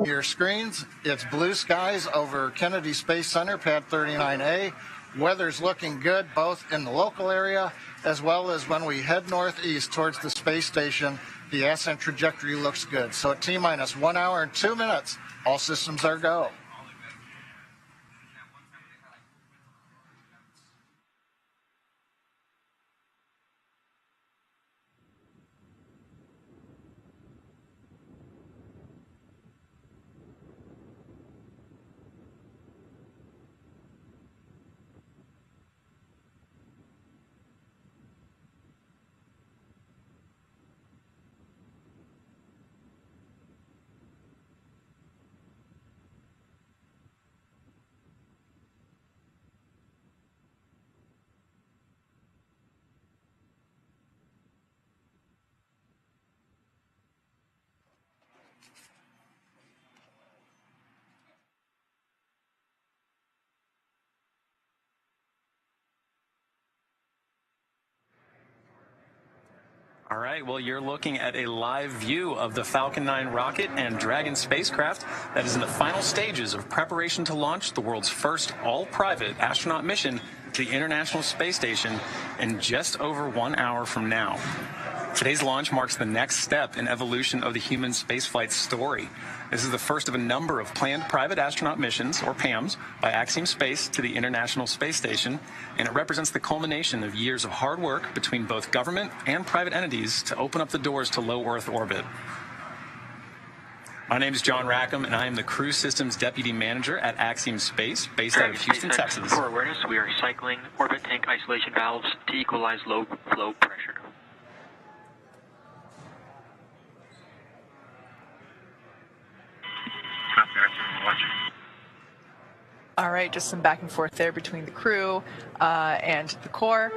Your screens, it's blue skies over Kennedy Space Center, pad 39A. Weather's looking good both in the local area as well as when we head northeast towards the space station. The ascent trajectory looks good. So at T-minus 1 hour and 2 minutes, all systems are go. All right, well, you're looking at a live view of the Falcon 9 rocket and Dragon spacecraft that is in the final stages of preparation to launch the world's first all-private astronaut mission to the International Space Station in just over 1 hour from now. Today's launch marks the next step in evolution of the human spaceflight story. This is the first of a number of planned private astronaut missions, or PAMs, by Axiom Space to the International Space Station, and it represents the culmination of years of hard work between both government and private entities to open up the doors to low Earth orbit. My name is John Rackham, and I am the Crew Systems Deputy Manager at Axiom Space, based out of Houston, Texas. For awareness, we are cycling orbit tank isolation valves to equalize low flow pressure. All right, just some back and forth there between the crew and the core.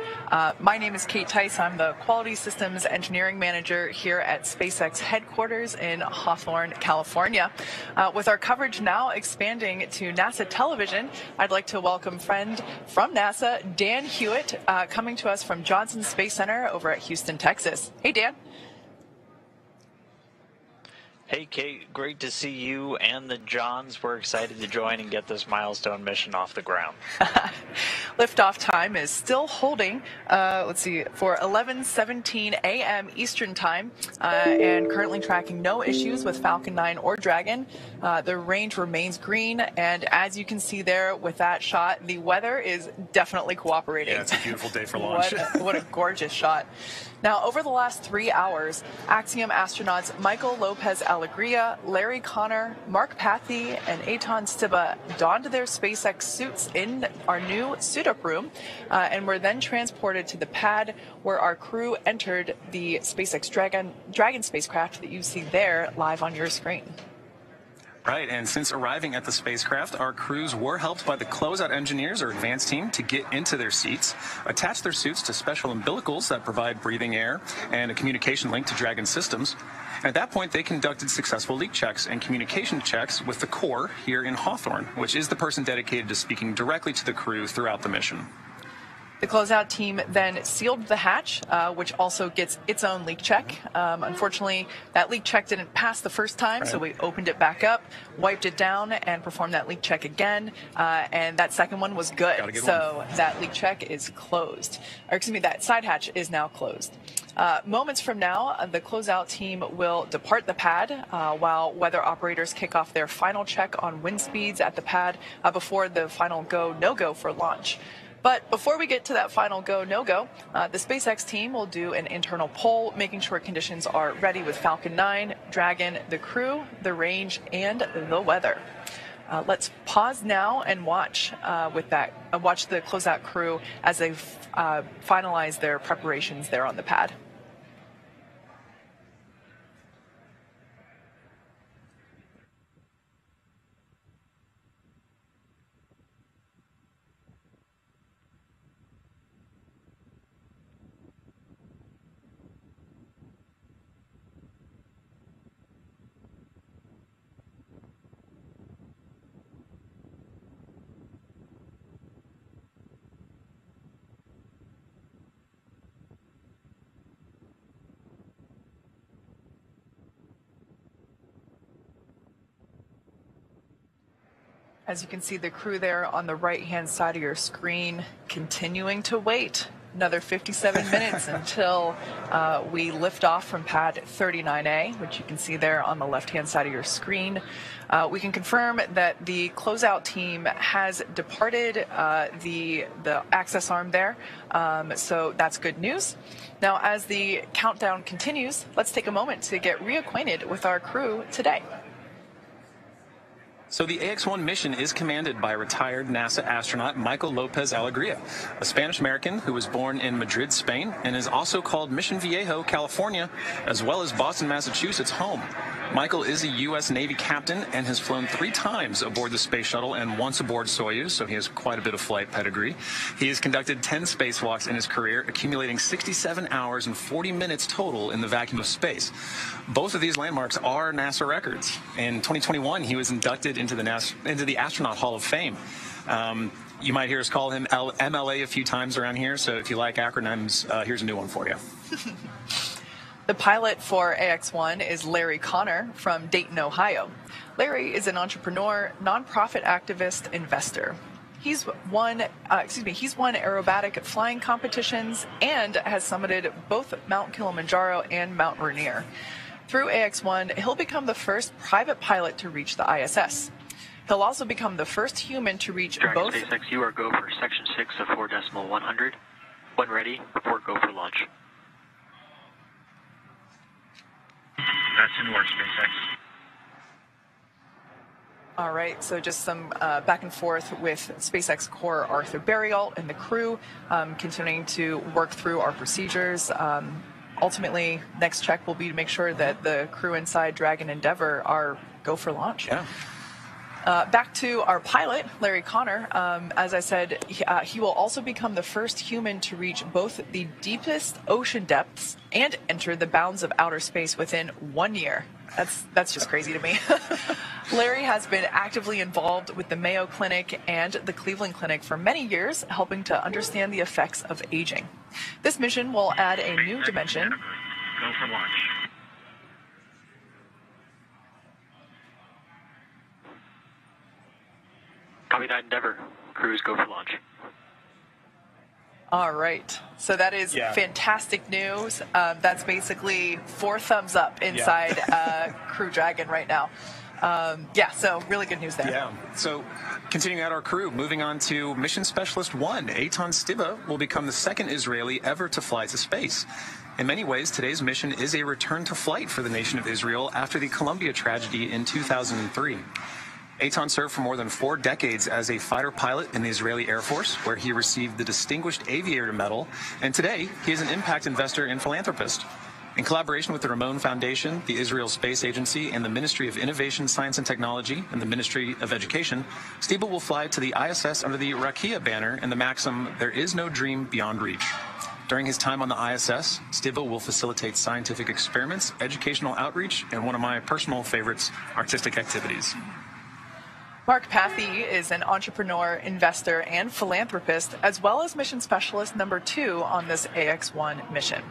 My name is Kate Tice. I'm the Quality Systems Engineering Manager here at SpaceX headquarters in Hawthorne, California. With our coverage now expanding to NASA television, I'd like to welcome friend from NASA, Dan Hewitt, coming to us from Johnson Space Center over at Houston, Texas. Hey, Dan. Hey, Kate, great to see you and the Johns. We're excited to join and get this milestone mission off the ground. Liftoff time is still holding, let's see, for 11:17 a.m. Eastern Time, and currently tracking no issues with Falcon 9 or Dragon. The range remains green, and as you can see there with that shot, the weather is definitely cooperating. Yeah, it's a beautiful day for launch. What a gorgeous shot. Now, over the last 3 hours, Axiom astronauts Michael Lopez Alegria, Larry Connor, Mark Pathy, and Eitan Stiba donned their SpaceX suits in our new suit-up room, and were then transported to the pad where our crew entered the SpaceX Dragon spacecraft that you see there live on your screen. Right, and since arriving at the spacecraft, our crews were helped by the closeout engineers or advanced team to get into their seats, attach their suits to special umbilicals that provide breathing air and a communication link to Dragon systems. And at that point, they conducted successful leak checks and communication checks with the core here in Hawthorne, which is the person dedicated to speaking directly to the crew throughout the mission. The closeout team then sealed the hatch, which also gets its own leak check. Unfortunately, that leak check didn't pass the first time, so we opened it back up, wiped it down, and performed that leak check again. And that second one was good. So that leak check is closed. Or excuse me, that side hatch is now closed. Moments from now, the closeout team will depart the pad while weather operators kick off their final check on wind speeds at the pad before the final go, no-go for launch. But before we get to that final go, no-go, the SpaceX team will do an internal poll, making sure conditions are ready with Falcon 9, Dragon, the crew, the range, and the weather. Let's pause now and watch watch the closeout crew as they finalize their preparations there on the pad. As you can see, the crew there on the right-hand side of your screen continuing to wait. Another 57 minutes until we lift off from pad 39A, which you can see there on the left-hand side of your screen. We can confirm that the closeout team has departed the access arm there, so that's good news. Now, as the countdown continues, let's take a moment to get reacquainted with our crew today. So the AX-1 mission is commanded by retired NASA astronaut Michael Lopez Alegria, a Spanish-American who was born in Madrid, Spain, and is also called Mission Viejo, California, as well as Boston, Massachusetts home. Michael is a U.S. Navy captain and has flown 3 times aboard the space shuttle and once aboard Soyuz, so he has quite a bit of flight pedigree. He has conducted 10 spacewalks in his career, accumulating 67 hours and 40 minutes total in the vacuum of space. Both of these landmarks are NASA records. In 2021, he was inducted into the Astronaut Hall of Fame. You might hear us call him MLA a few times around here, so if you like acronyms, here's a new one for you. The pilot for AX-1 is Larry Connor from Dayton, Ohio. Larry is an entrepreneur, nonprofit activist, investor. He's won aerobatic flying competitions and has summited both Mount Kilimanjaro and Mount Rainier. Through AX-1, he'll become the first private pilot to reach the ISS. He'll also become the first human to reach both. SpaceX, you are go for section 6 of 4.100. When ready, report go for launch. That's in work, SpaceX. All right, so just some back and forth with SpaceX core Arthur Burial and the crew, continuing to work through our procedures. Ultimately, next check will be to make sure that the crew inside Dragon Endeavour are go for launch. Yeah. Back to our pilot, Larry Connor. As I said, he will also become the first human to reach both the deepest ocean depths and enter the bounds of outer space within 1 year. That's just crazy to me. Larry has been actively involved with the Mayo Clinic and the Cleveland Clinic for many years, helping to understand the effects of aging. This mission will add a new dimension. Go for launch. Copy that, Endeavour. Crews go for launch. All right. So that is fantastic news. That's basically 4 thumbs up inside Crew Dragon right now. So really good news there. Yeah. So continuing out our crew, moving on to Mission Specialist 1, Eitan Stiba will become the second Israeli ever to fly to space. In many ways, today's mission is a return to flight for the nation of Israel after the Columbia tragedy in 2003. Eitan served for more than 4 decades as a fighter pilot in the Israeli Air Force, where he received the Distinguished Aviator Medal, and today he is an impact investor and philanthropist. In collaboration with the Ramon Foundation, the Israel Space Agency, and the Ministry of Innovation, Science and Technology, and the Ministry of Education, Stiba will fly to the ISS under the Rakia banner and the maxim, "There is no dream beyond reach." During his time on the ISS, Stiba will facilitate scientific experiments, educational outreach, and one of my personal favorites, artistic activities. Mark Pathy is an entrepreneur, investor, and philanthropist, as well as mission specialist number 2 on this AX-1 mission.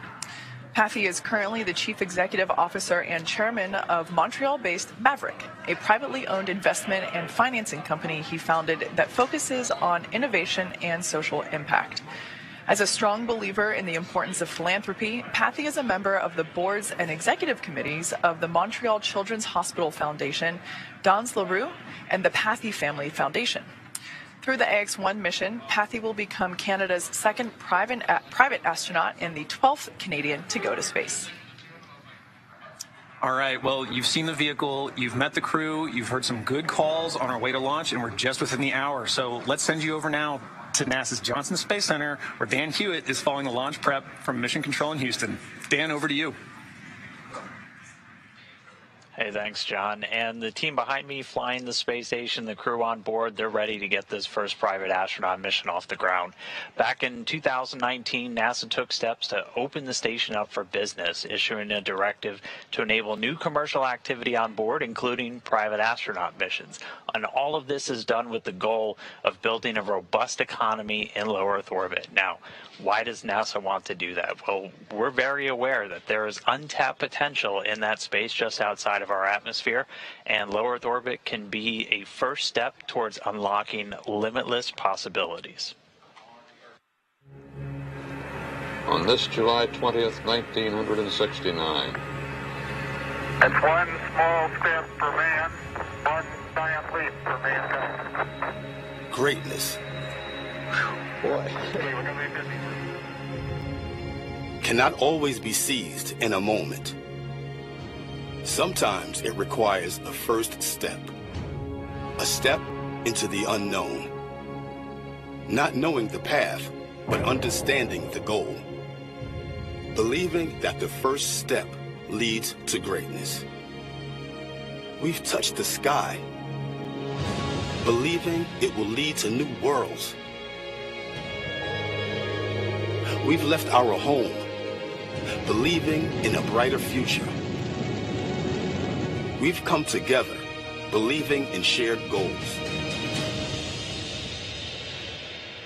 Pathy is currently the chief executive officer and chairman of Montreal-based Maverick, a privately owned investment and financing company he founded that focuses on innovation and social impact. As a strong believer in the importance of philanthropy, Pathy is a member of the boards and executive committees of the Montreal Children's Hospital Foundation, Dans LaRue, and the Pathy Family Foundation. Through the AX-1 mission, Pathy will become Canada's second private astronaut and the 12th Canadian to go to space. All right, well, you've seen the vehicle, you've met the crew, you've heard some good calls on our way to launch, and we're just within the hour. So let's send you over now to NASA's Johnson Space Center, where Dan Hewitt is following the launch prep from Mission Control in Houston. Dan, over to you. Hey, thanks, John. And the team behind me flying the space station, the crew on board, they're ready to get this first private astronaut mission off the ground. Back in 2019, NASA took steps to open the station up for business, issuing a directive to enable new commercial activity on board, including private astronaut missions. And all of this is done with the goal of building a robust economy in low Earth orbit. Now, why does NASA want to do that? Well, we're very aware that there is untapped potential in that space just outside of of our atmosphere, and low Earth orbit can be a first step towards unlocking limitless possibilities. On this July 20th, 1969. It's one small step for man, one giant leap for mankind. Greatness. Boy. Cannot always be seized in a moment. Sometimes it requires a first step. A step into the unknown. Not knowing the path, but understanding the goal. Believing that the first step leads to greatness. We've touched the sky, believing it will lead to new worlds. We've left our home, believing in a brighter future. We've come together, believing in shared goals.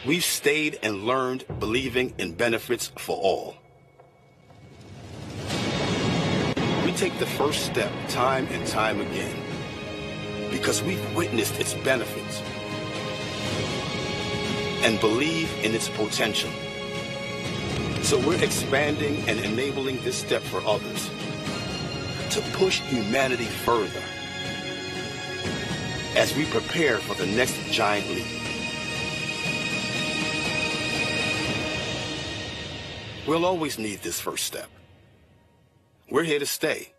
We've stayed and learned, believing in benefits for all. We take the first step time and time again because we've witnessed its benefits and believe in its potential. So we're expanding and enabling this step for others to push humanity further as we prepare for the next giant leap. We'll always need this first step. We're here to stay.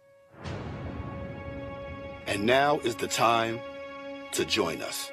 And now is the time to join us.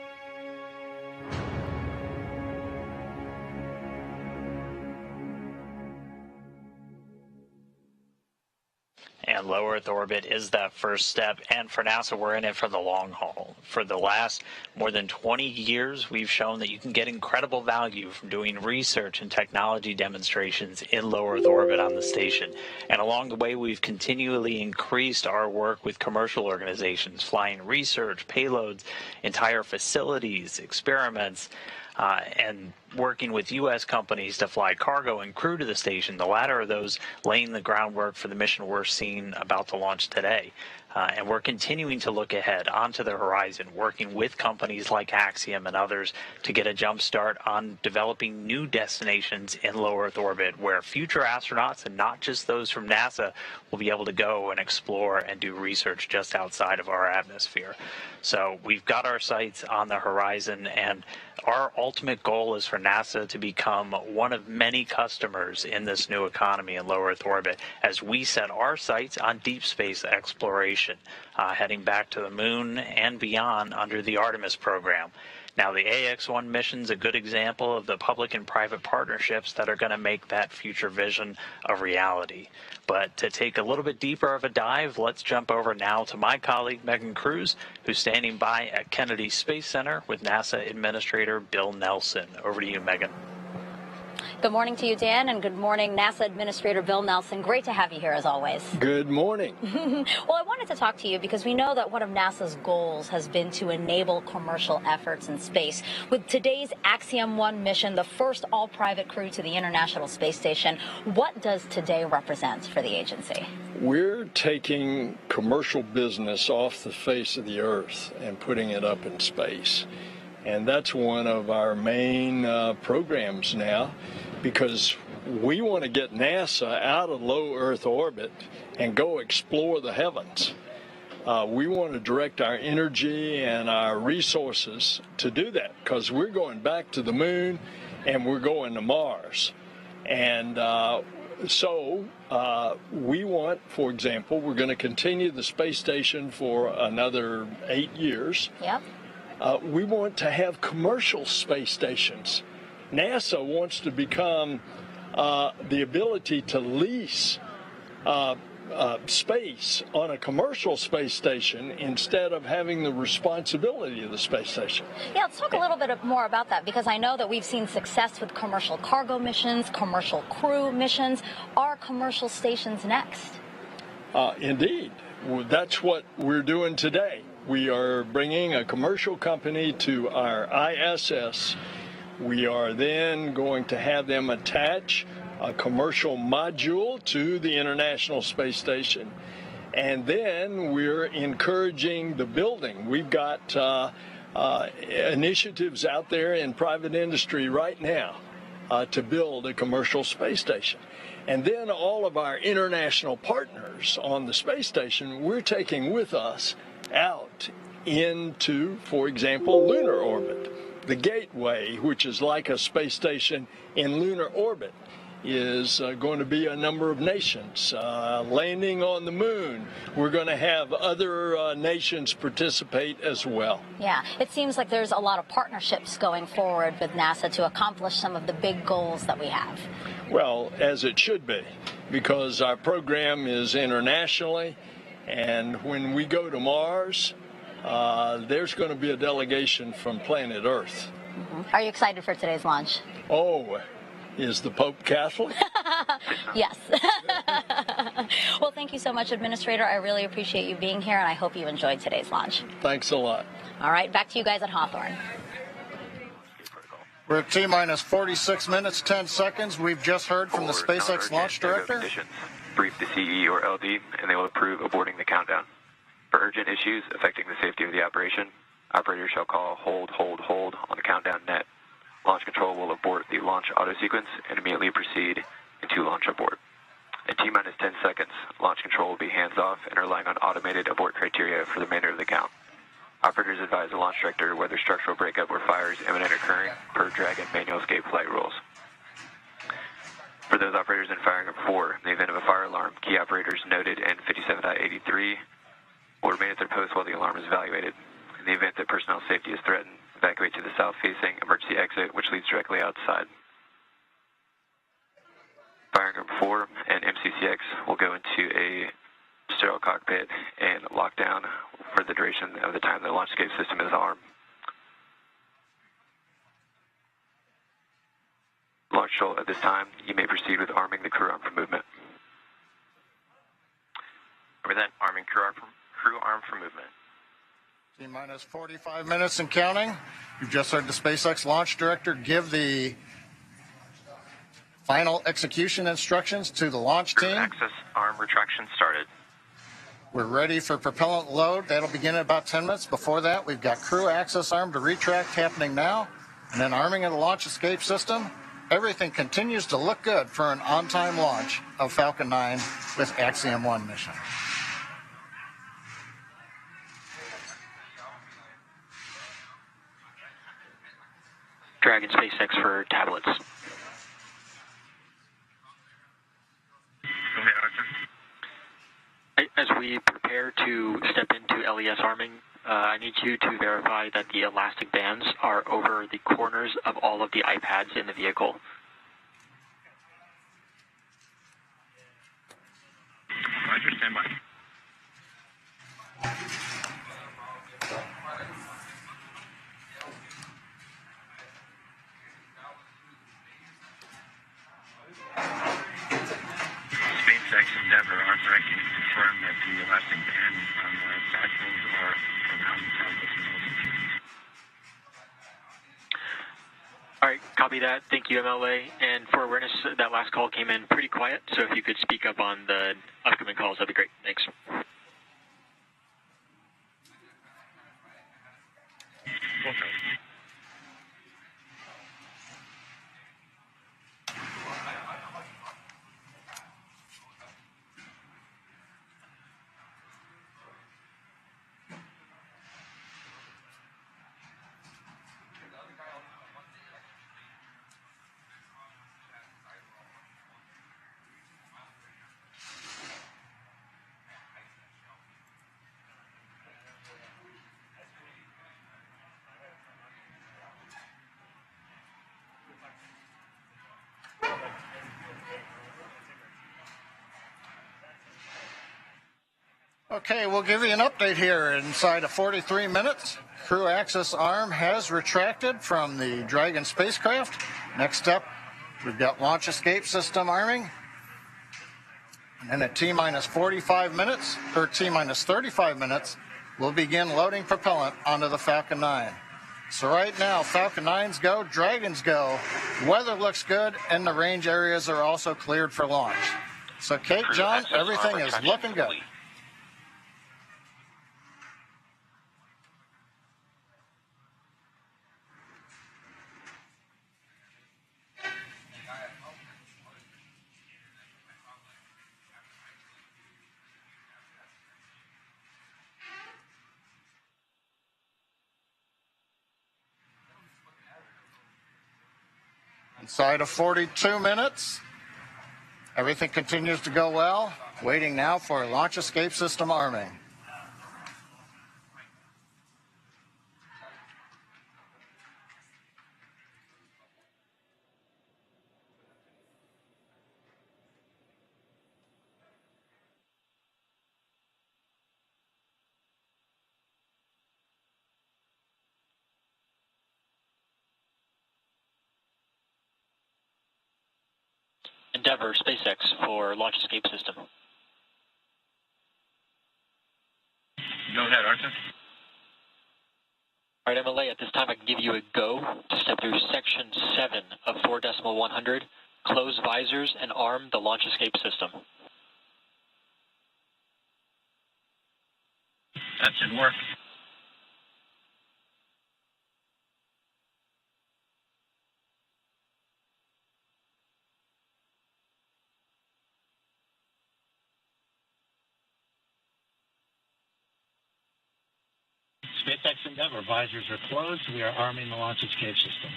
And low Earth orbit is that first step. And for NASA, we're in it for the long haul. For the last more than 20 years, we've shown that you can get incredible value from doing research and technology demonstrations in low Earth orbit on the station. And along the way, we've continually increased our work with commercial organizations, flying research, payloads, entire facilities, experiments, and working with U.S. companies to fly cargo and crew to the station, the latter of those laying the groundwork for the mission we're seeing about to launch today. And we're continuing to look ahead onto the horizon, working with companies like Axiom and others to get a jump start on developing new destinations in low Earth orbit where future astronauts, and not just those from NASA, will be able to go and explore and do research just outside of our atmosphere. So we've got our sights on the horizon, and our ultimate goal is for NASA to become one of many customers in this new economy in low Earth orbit as we set our sights on deep space exploration, heading back to the moon and beyond under the Artemis program. Now, the AX-1 mission's a good example of the public and private partnerships that are going to make that future vision a reality. But to take a little bit deeper of a dive, let's jump over now to my colleague, Megan Cruz, who's standing by at Kennedy Space Center with NASA Administrator Bill Nelson. Over to you, Megan. Good morning to you, Dan, and good morning, NASA Administrator Bill Nelson. Great to have you here, as always. Good morning. Well, I wanted to talk to you because we know that one of NASA's goals has been to enable commercial efforts in space. With today's Axiom-1 mission, the first all-private crew to the International Space Station, what does today represent for the agency? We're taking commercial business off the face of the Earth and putting it up in space. And that's one of our main programs now, because we want to get NASA out of low Earth orbit and go explore the heavens. We want to direct our energy and our resources to do that, because we're going back to the moon and we're going to Mars. And so we want, for example, we're going to continue the space station for another 8 years. Yep. We want to have commercial space stations. NASA wants to become the ability to lease space on a commercial space station instead of having the responsibility of the space station. Yeah, let's talk a little bit more about that, because I know that we've seen success with commercial cargo missions, commercial crew missions. Are commercial stations next? Indeed. Well, that's what we're doing today. We are bringing a commercial company to our ISS. We are then going to have them attach a commercial module to the International Space Station. And then we're encouraging the building. We've got initiatives out there in private industry right now to build a commercial space station. And then all of our international partners on the space station, we're taking with us out into, for example, lunar orbit. The Gateway, which is like a space station in lunar orbit, is going to be a number of nations landing on the moon. We're going to have other nations participate as well. Yeah, it seems like there's a lot of partnerships going forward with NASA to accomplish some of the big goals that we have. Well, as it should be, because our program is internationally, and when we go to Mars, there's going to be a delegation from planet Earth. Are you excited for today's launch? Oh, is the Pope Catholic? Yes. Well, thank you so much, Administrator. I really appreciate you being here, and I hope you enjoyed today's launch. Thanks a lot. All right, back to you guys at Hawthorne. We're at T-minus 46 minutes, 10 seconds. We've just heard from the SpaceX launch director. Brief the CE or LD, and they will approve aborting the countdown. For urgent issues affecting the safety of the operation, operators shall call hold on the countdown net. Launch control will abort the launch auto sequence and immediately proceed into launch abort. In T-minus 10 seconds, launch control will be hands-off and relying on automated abort criteria for the remainder of the count. Operators advise the launch director whether structural breakup or fires imminent occurring per Dragon manual escape flight rules. For those operators in firing up 4, in the event of a fire alarm, key operators noted in 57.83 will remain at their post while the alarm is evaluated. In the event that personnel safety is threatened, evacuate to the south-facing emergency exit, which leads directly outside. Firing group 4 and MCCX will go into a sterile cockpit and lock down for the duration of the time the launch escape system is armed. Launch control at this time, you may proceed with arming the crew arm for movement. Over that, arming crew arm for movement. T-minus 45 minutes and counting. You've just heard the SpaceX launch director give the final execution instructions to the launch team. Crew access arm retraction started. We're ready for propellant load. That'll begin in about 10 minutes. Before that, we've got crew access arm to retract happening now, and then arming of the launch escape system. Everything continues to look good for an on-time launch of Falcon 9 with Axiom 1 mission. Dragon SpaceX for tablets. Go ahead, Arthur. As we prepare to step into LES arming, I need you to verify that the elastic bands are over the corners of all of the iPads in the vehicle. Roger, stand by. SpaceX Endeavour, Arthur, I can confirm that the elastic band on the dashboards are around the tablets and also. All right, copy that. Thank you, MLA. And for awareness, that last call came in pretty quiet, so if you could speak up on the upcoming calls, that'd be great. Thanks. Okay. Okay, we'll give you an update here. Inside of 43 minutes, crew access arm has retracted from the Dragon spacecraft. Next up, we've got launch escape system arming. And then at T-minus 45 minutes, or T-minus 35 minutes, we'll begin loading propellant onto the Falcon 9. So right now, Falcon 9s go, Dragons go. Weather looks good, and the range areas are also cleared for launch. So Kate, John, everything is looking good. Inside of 42 minutes, everything continues to go well. Waiting now for launch escape system arming. Endeavour, SpaceX for launch escape system. Go ahead, Arthur. All right, MLA, at this time I can give you a go to step through section 7 of 4.100, close visors and arm the launch escape system. That should work. SpaceX Endeavour, visors are closed. We are arming the launch escape system.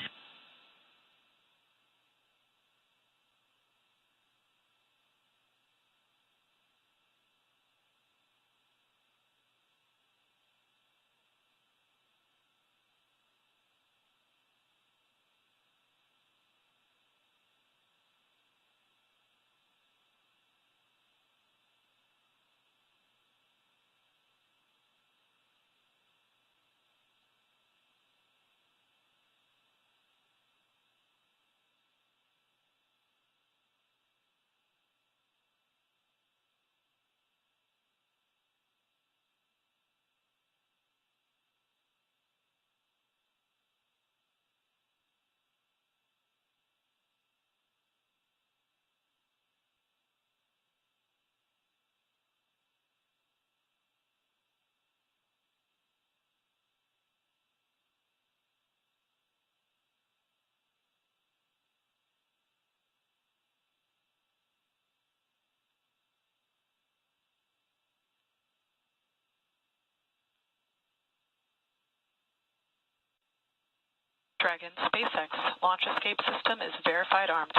Dragon, SpaceX, launch escape system is verified armed.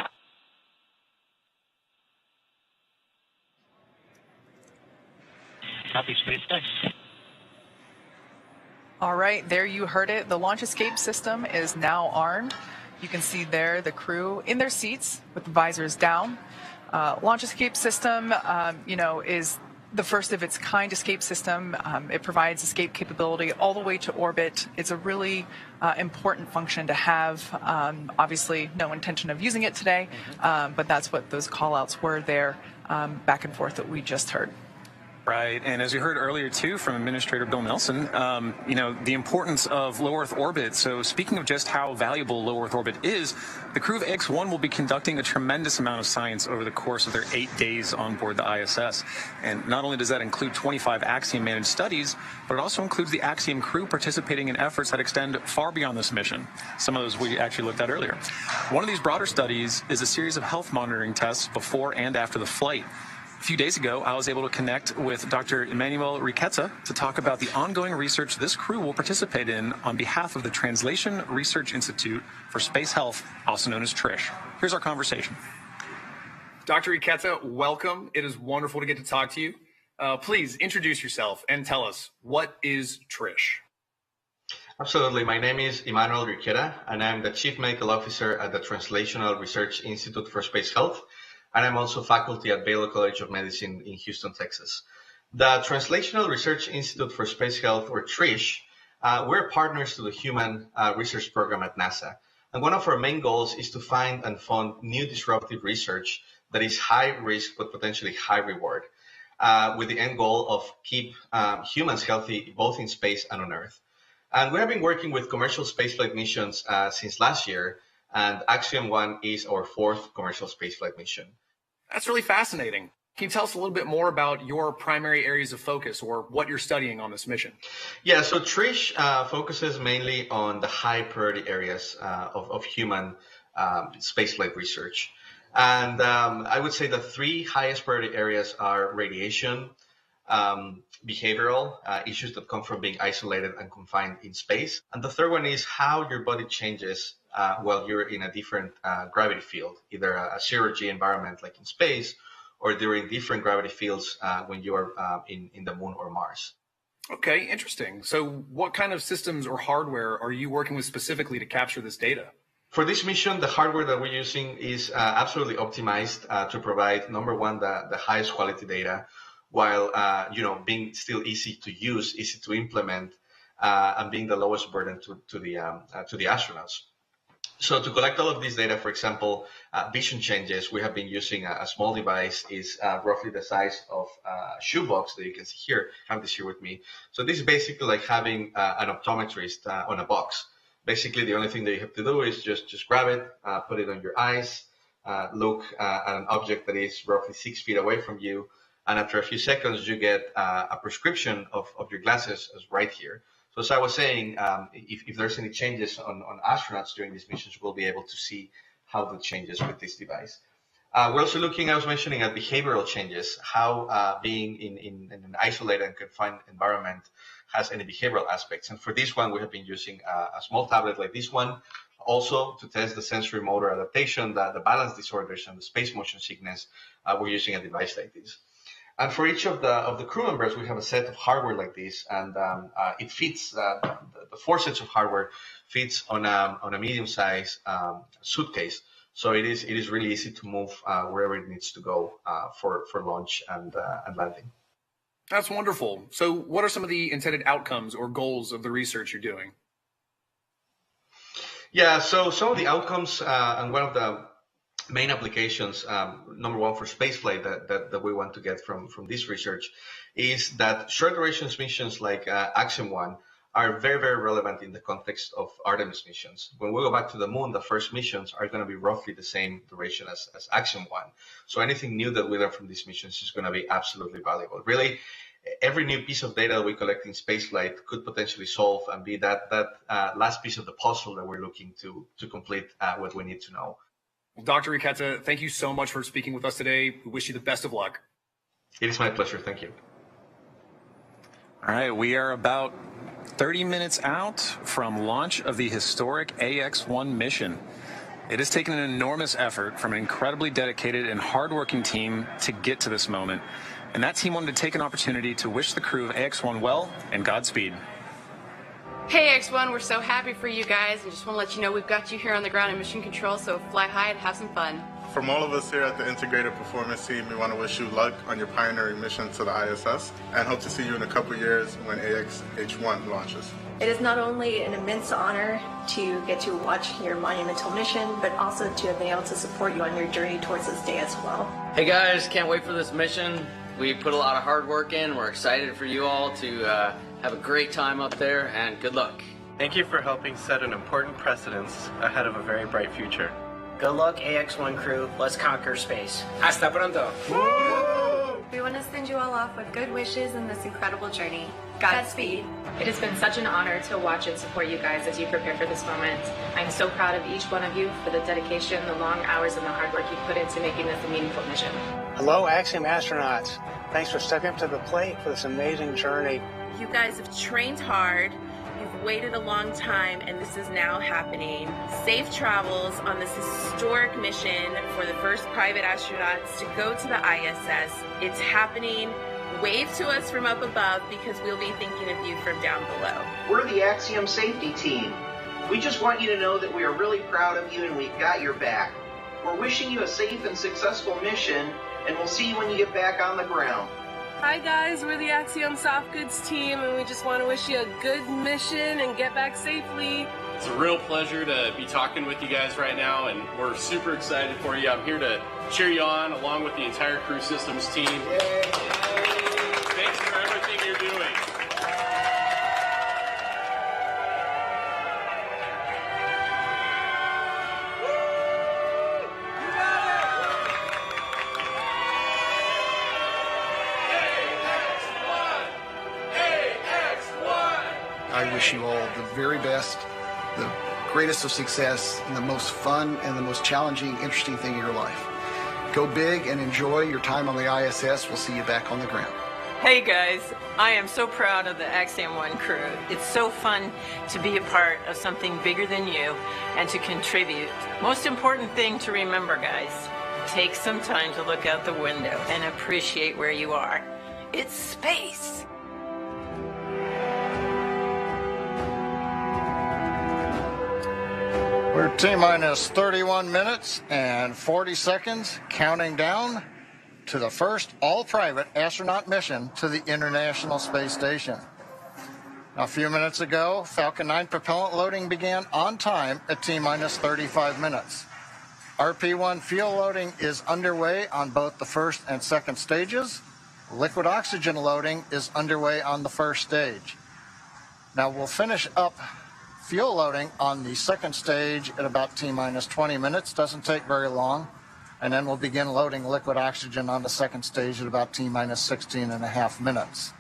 Copy, SpaceX. All right, there you heard it. The launch escape system is now armed. You can see there the crew in their seats with the visors down. Launch escape system, is the first of its kind escape system. It provides escape capability all the way to orbit. It's a really important function to have. Obviously, no intention of using it today, but that's what those call-outs were there back and forth that we just heard. Right, and as you heard earlier, too, from Administrator Bill Nelson, the importance of low Earth orbit. So speaking of just how valuable low Earth orbit is, the crew of AX-1 will be conducting a tremendous amount of science over the course of their 8 days on board the ISS. And not only does that include 25 Axiom-managed studies, but it also includes the Axiom crew participating in efforts that extend far beyond this mission. Some of those we actually looked at earlier. One of these broader studies is a series of health monitoring tests before and after the flight. A few days ago, I was able to connect with Dr. Emmanuel Riqueza to talk about the ongoing research this crew will participate in on behalf of the Translation Research Institute for Space Health, also known as TRISH. Here's our conversation. Dr. Riqueza, welcome. It is wonderful to get to talk to you. Please introduce yourself and tell us, what is TRISH? Absolutely. My name is Emmanuel Riqueza, and I'm the Chief Medical Officer at the Translational Research Institute for Space Health. And I'm also faculty at Baylor College of Medicine in Houston, Texas. The Translational Research Institute for Space Health, or TRISH, we're partners to the Human Research Program at NASA. And one of our main goals is to find and fund new disruptive research that is high risk but potentially high reward, with the end goal of keep humans healthy both in space and on Earth. And we have been working with commercial spaceflight missions since last year, and Axiom 1 is our 4th commercial spaceflight mission. That's really fascinating. Can you tell us a little bit more about your primary areas of focus or what you're studying on this mission? Yeah, so TRISH focuses mainly on the high priority areas of human spaceflight research. And I would say the 3 highest priority areas are radiation, behavioral issues that come from being isolated and confined in space. And the third one is how your body changes while you're in a different gravity field, either a zero-G environment like in space, or during different gravity fields when you are in the moon or Mars. Okay, interesting. So what kind of systems or hardware are you working with specifically to capture this data? For this mission, the hardware that we're using is absolutely optimized to provide, number one, the highest quality data, while being still easy to use, easy to implement, and being the lowest burden to the astronauts. So to collect all of this data, for example, vision changes, we have been using a small device, is roughly the size of a shoebox that you can see here. I have this here with me. So this is basically like having an optometrist on a box. Basically, the only thing that you have to do is just grab it, put it on your eyes, look at an object that is roughly 6 feet away from you, and after a few seconds, you get a prescription of your glasses right here. So as I was saying, if there's any changes on astronauts during these missions, we'll be able to see how that changes with this device. We're also looking, I was mentioning, at behavioral changes, how being in an isolated and confined environment has any behavioral aspects. And for this one, we have been using a small tablet like this one, also to test the sensory motor adaptation, the balance disorders, and the space motion sickness. We're using a device like this. And for each of the crew members, we have a set of hardware like this, and it fits, the 4 sets of hardware fits on a medium-sized suitcase. So it is really easy to move wherever it needs to go for launch and landing. That's wonderful. So what are some of the intended outcomes or goals of the research you're doing? Yeah, so some of the outcomes and one of the main applications, number one for spaceflight that we want to get from this research is that short duration missions like Axiom 1 are very, very relevant in the context of Artemis missions. When we go back to the moon, the first missions are going to be roughly the same duration as Axiom 1. So anything new that we learn from these missions is going to be absolutely valuable. Really, every new piece of data we collect in spaceflight could potentially solve and be that last piece of the puzzle that we're looking to complete what we need to know. Well, Dr. Riquetta, thank you so much for speaking with us today. We wish you the best of luck. It is my pleasure. Thank you. All right, we are about 30 minutes out from launch of the historic AX-1 mission. It has taken an enormous effort from an incredibly dedicated and hardworking team to get to this moment. And that team wanted to take an opportunity to wish the crew of AX-1 well and Godspeed. Hey X1, we're so happy for you guys and just want to let you know we've got you here on the ground in mission control, so fly high and have some fun. From all of us here at the Integrated Performance Team, we want to wish you luck on your pioneering mission to the ISS and hope to see you in a couple years when AX-H1 launches. It is not only an immense honor to get to watch your monumental mission, but also to have been able to support you on your journey towards this day as well. Hey guys, can't wait for this mission. We put a lot of hard work in. We're excited for you all to have a great time up there, and good luck. Thank you for helping set an important precedence ahead of a very bright future. Good luck, AX-1 crew. Let's conquer space. Hasta pronto. Woo! We want to send you all off with good wishes in this incredible journey. Godspeed. It has been such an honor to watch and support you guys as you prepare for this moment. I'm so proud of each one of you for the dedication, the long hours, and the hard work you put into making this a meaningful mission. Hello, Axiom astronauts. Thanks for stepping up to the plate for this amazing journey. You guys have trained hard. You've waited a long time, and this is now happening. Safe travels on this historic mission for the first private astronauts to go to the ISS. It's happening. Wave to us from up above because we'll be thinking of you from down below. We're the Axiom safety team. We just want you to know that we are really proud of you and we've got your back. We're wishing you a safe and successful mission, and we'll see you when you get back on the ground. Hi guys, we're the Axiom Soft Goods team, and we just want to wish you a good mission and get back safely. It's a real pleasure to be talking with you guys right now, and we're super excited for you. I'm here to cheer you on along with the entire Crew Systems team. Yay. Thanks for everything you're doing. I wish you all the very best, the greatest of success, and the most fun and the most challenging, interesting thing in your life. Go big and enjoy your time on the ISS. We'll see you back on the ground. Hey guys, I am so proud of the Axiom 1 crew. It's so fun to be a part of something bigger than you and to contribute. Most important thing to remember, guys, take some time to look out the window and appreciate where you are. It's space. We're T-minus 31 minutes and 40 seconds, counting down to the first all-private astronaut mission to the International Space Station. Now, a few minutes ago, Falcon 9 propellant loading began on time at T-minus 35 minutes. RP-1 fuel loading is underway on both the first and second stages. Liquid oxygen loading is underway on the first stage. Now, we'll finish up fuel loading on the second stage at about T-minus 20 minutes. Doesn't take very long. And then we'll begin loading liquid oxygen on the second stage at about T-minus 16 and a half minutes.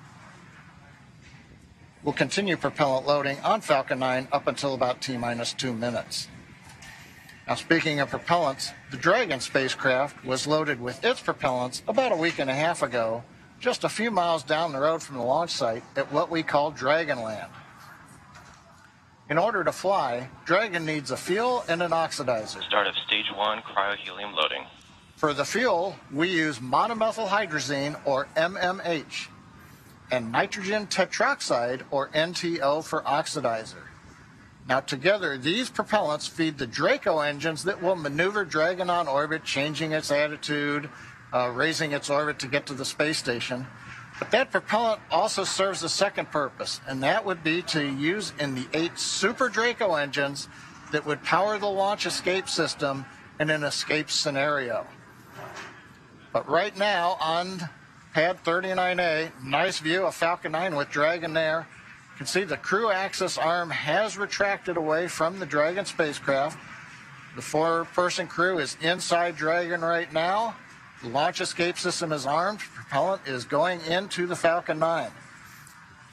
We'll continue propellant loading on Falcon 9 up until about T-minus 2 minutes. Now, speaking of propellants, the Dragon spacecraft was loaded with its propellants about a week and a half ago, just a few miles down the road from the launch site at what we call Dragonland. In order to fly, Dragon needs a fuel and an oxidizer. Start of stage 1 cryohelium loading. For the fuel, we use monomethylhydrazine, or MMH, and nitrogen tetroxide, or NTO, for oxidizer. Now, together, these propellants feed the Draco engines that will maneuver Dragon on orbit, changing its attitude, raising its orbit to get to the space station. But that propellant also serves a second purpose, and that would be to use in the 8 Super Draco engines that would power the launch escape system in an escape scenario. But right now on pad 39A, nice view of Falcon 9 with Dragon there. You can see the crew access arm has retracted away from the Dragon spacecraft. The 4-person crew is inside Dragon right now. The launch escape system is armed. Propellant is going into the Falcon 9.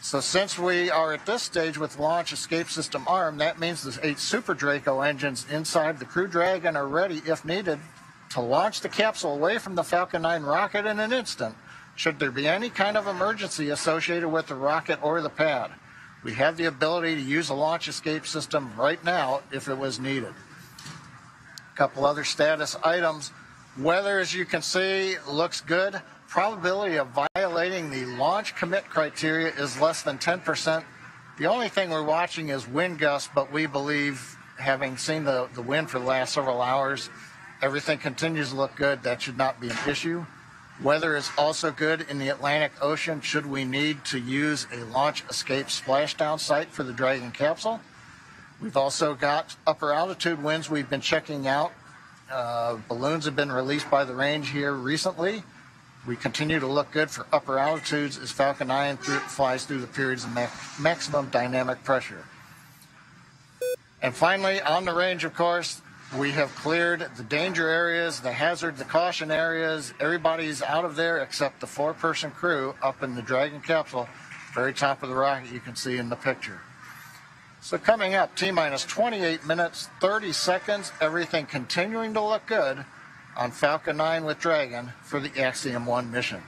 So since we are at this stage with launch escape system armed, that means the 8 Super Draco engines inside the Crew Dragon are ready, if needed, to launch the capsule away from the Falcon 9 rocket in an instant, should there be any kind of emergency associated with the rocket or the pad. We have the ability to use a launch escape system right now if it was needed. A couple other status items. Weather, as you can see, looks good. Probability of violating the launch commit criteria is less than 10%. The only thing we're watching is wind gusts, but we believe, having seen the wind for the last several hours, everything continues to look good. That should not be an issue. Weather is also good in the Atlantic Ocean should we need to use a launch escape splashdown site for the Dragon capsule. We've also got upper altitude winds we've been checking out. Balloons have been released by the range here recently. We continue to look good for upper altitudes as Falcon 9 flies through the periods of maximum dynamic pressure. And finally, on the range, of course, we have cleared the danger areas, the hazard, the caution areas. Everybody's out of there except the 4-person crew up in the Dragon capsule, very top of the rocket you can see in the picture. So coming up, T-minus 28 minutes, 30 seconds, everything continuing to look good on Falcon 9 with Dragon for the Axiom 1 mission.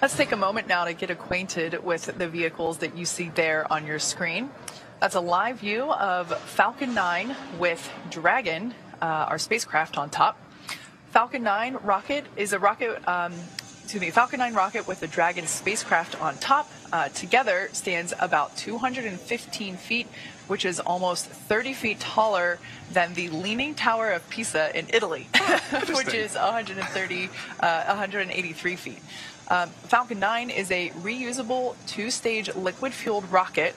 Let's take a moment now to get acquainted with the vehicles that you see there on your screen. That's a live view of Falcon 9 with Dragon, our spacecraft on top. Falcon 9 rocket is a rocket, Falcon 9 rocket with the Dragon spacecraft on top. Together stands about 215 feet, which is almost 30 feet taller than the Leaning Tower of Pisa in Italy, which is 183 feet. Falcon 9 is a reusable 2-stage liquid-fueled rocket,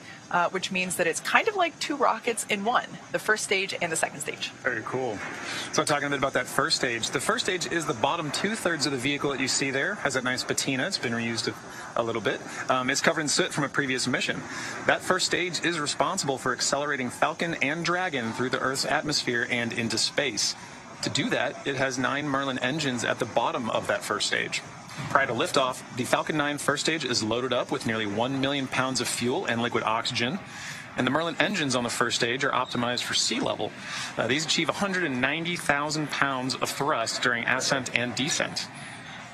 which means that it's kind of like 2 rockets in one, the first stage and the second stage. Very cool. So talking a bit about that first stage. The first stage is the bottom 2/3 of the vehicle that you see there. Has that nice patina. It's been reused a little bit. It's covered in soot from a previous mission. That first stage is responsible for accelerating Falcon and Dragon through the Earth's atmosphere and into space. To do that, it has 9 Merlin engines at the bottom of that first stage. Prior to liftoff, the Falcon 9 first stage is loaded up with nearly 1 million pounds of fuel and liquid oxygen. And the Merlin engines on the first stage are optimized for sea level. These achieve 190,000 pounds of thrust during ascent and descent.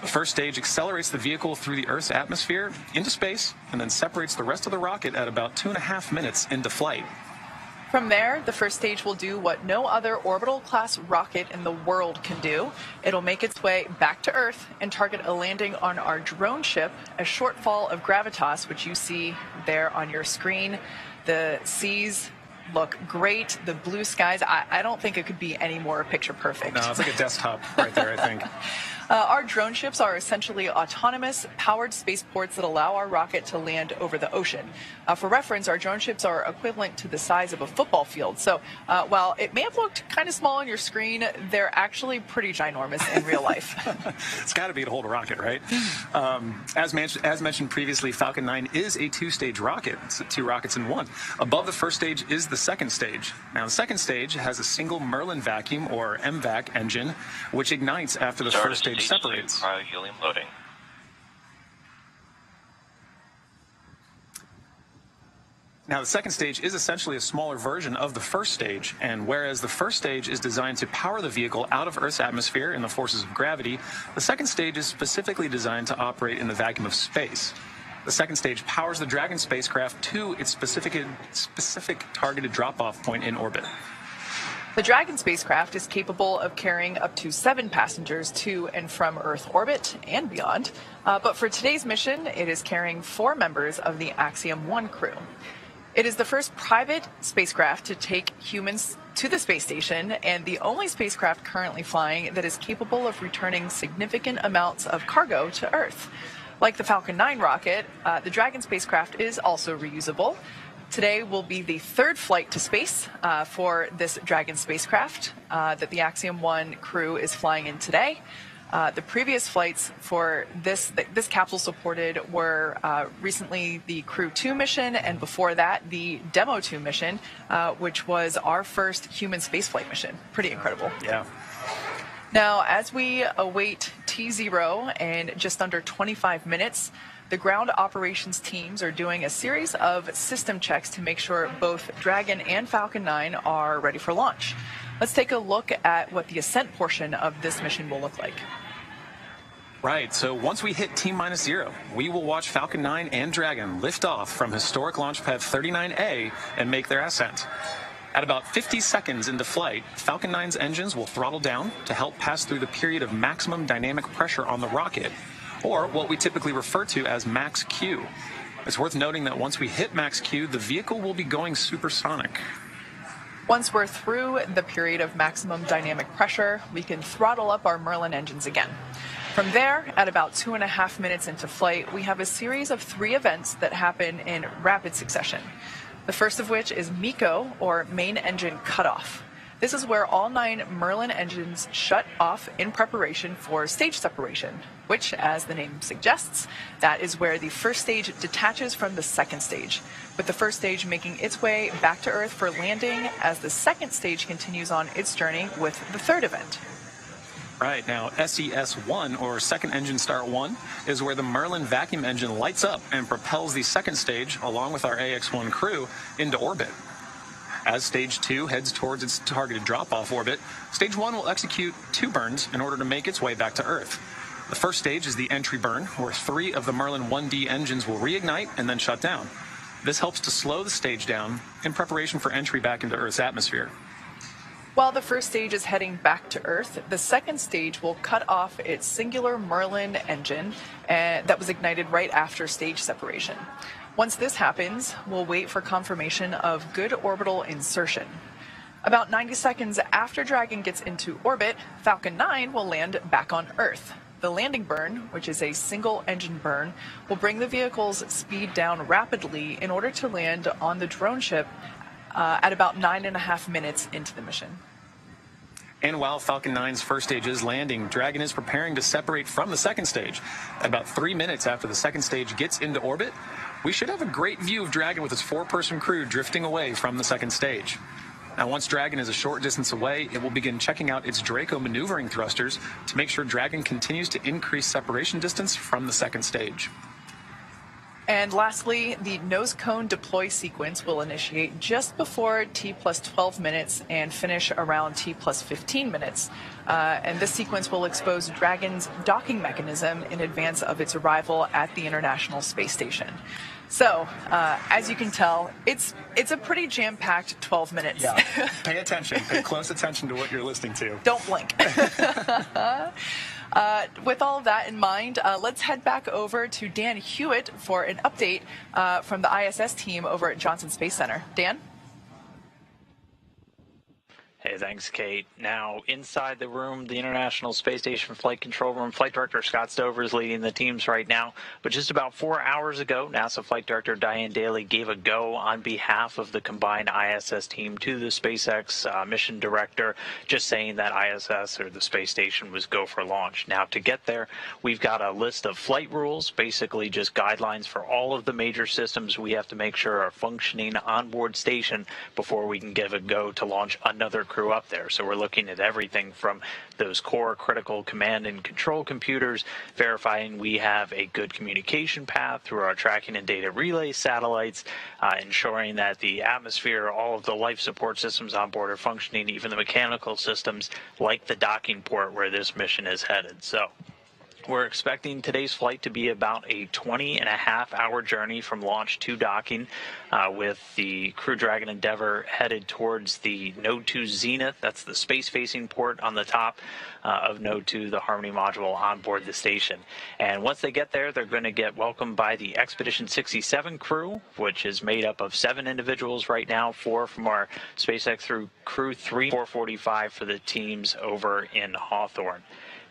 The first stage accelerates the vehicle through the Earth's atmosphere into space and then separates the rest of the rocket at about 2.5 minutes into flight. From there, the first stage will do what no other orbital-class rocket in the world can do. It'll make its way back to Earth and target a landing on our drone ship, a shortfall of gravitas, which you see there on your screen. The seas look great. The blue skies, I don't think it could be any more picture perfect. No, it's like a desktop right there, I think. Our drone ships are essentially autonomous, powered spaceports that allow our rocket to land over the ocean. For reference, our drone ships are equivalent to the size of a football field. So while it may have looked kind of small on your screen, they're actually pretty ginormous in real life. It's got to be to hold a rocket, right? As mentioned previously, Falcon 9 is a two-stage rocket. It's 2 rockets in one. Above the first stage is the second stage. Now, the second stage has a single Merlin vacuum, or MVAC, engine, which ignites after the first stage separates. Cryo-helium loading. Now, the second stage is essentially a smaller version of the first stage, and whereas the first stage is designed to power the vehicle out of Earth's atmosphere in the forces of gravity, the second stage is specifically designed to operate in the vacuum of space. The second stage powers the Dragon spacecraft to its specific targeted drop-off point in orbit. The Dragon spacecraft is capable of carrying up to 7 passengers to and from Earth orbit and beyond. But for today's mission, it is carrying 4 members of the Axiom 1 crew. It is the first private spacecraft to take humans to the space station and the only spacecraft currently flying that is capable of returning significant amounts of cargo to Earth. Like the Falcon 9 rocket, the Dragon spacecraft is also reusable. Today will be the 3rd flight to space for this Dragon spacecraft that the Axiom 1 crew is flying in today. The previous flights for this capsule supported were recently the Crew 2 mission, and before that the Demo 2 mission, which was our first human spaceflight mission. Pretty incredible. Yeah. Now, as we await T0 in just under 25 minutes, the ground operations teams are doing a series of system checks to make sure both Dragon and Falcon 9 are ready for launch. Let's take a look at what the ascent portion of this mission will look like. Right, so once we hit T-0, we will watch Falcon 9 and Dragon lift off from historic launch pad 39A and make their ascent. At about 50 seconds into flight, Falcon 9's engines will throttle down to help pass through the period of maximum dynamic pressure on the rocket, or what we typically refer to as max Q. It's worth noting that once we hit max Q, the vehicle will be going supersonic. Once we're through the period of maximum dynamic pressure, we can throttle up our Merlin engines again. From there, at about 2.5 minutes into flight, we have a series of 3 events that happen in rapid succession. The first of which is MECO, or main engine cutoff. This is where all 9 Merlin engines shut off in preparation for stage separation, which, as the name suggests, that is where the first stage detaches from the second stage, with the first stage making its way back to Earth for landing as the second stage continues on its journey with the 3rd event. Right, now SES-1, or Second Engine Start 1, is where the Merlin vacuum engine lights up and propels the second stage, along with our AX-1 crew, into orbit. As Stage 2 heads towards its targeted drop-off orbit, Stage 1 will execute 2 burns in order to make its way back to Earth. The first stage is the entry burn, where 3 of the Merlin 1D engines will reignite and then shut down. This helps to slow the stage down in preparation for entry back into Earth's atmosphere. While the first stage is heading back to Earth, the second stage will cut off its singular Merlin engine that was ignited right after stage separation. Once this happens, we'll wait for confirmation of good orbital insertion. About 90 seconds after Dragon gets into orbit, Falcon 9 will land back on Earth. The landing burn, which is a single engine burn, will bring the vehicle's speed down rapidly in order to land on the drone ship at about 9.5 minutes into the mission. And while Falcon 9's first stage is landing, Dragon is preparing to separate from the second stage. About 3 minutes after the second stage gets into orbit, we should have a great view of Dragon with its 4-person crew drifting away from the second stage. Now, once Dragon is a short distance away, it will begin checking out its Draco maneuvering thrusters to make sure Dragon continues to increase separation distance from the second stage. And lastly, the nose cone deploy sequence will initiate just before T plus 12 minutes and finish around T plus 15 minutes. And this sequence will expose Dragon's docking mechanism in advance of its arrival at the International Space Station. So, as you can tell, it's a pretty jam-packed 12 minutes. Yeah. Pay attention. Pay close attention to what you're listening to. Don't blink. With all of that in mind, let's head back over to Dan Hewitt for an update from the ISS team over at Johnson Space Center. Dan? Hey, thanks, Kate. Now, inside the room, the International Space Station Flight Control Room, Flight Director Scott Stover is leading the teams right now. But just about 4 hours ago, NASA Flight Director Diane Daly gave a go on behalf of the combined ISS team to the SpaceX mission director, just saying that ISS, or the space station, was go for launch. Now, to get there, we've got a list of flight rules, basically just guidelines for all of the major systems we have to make sure are functioning on board station before we can give a go to launch another crew up there. So we're looking at everything from those core critical command and control computers, verifying we have a good communication path through our tracking and data relay satellites, ensuring that the atmosphere, all of the life support systems on board are functioning, even the mechanical systems like the docking port where this mission is headed. So we're expecting today's flight to be about a 20.5-hour journey from launch to docking, with the Crew Dragon Endeavour headed towards the Node 2 Zenith. That's the space-facing port on the top of Node 2, the Harmony module on board the station. And once they get there, they're going to get welcomed by the Expedition 67 crew, which is made up of 7 individuals right now, 4 from our SpaceX through Crew 3, 445 for the teams over in Hawthorne.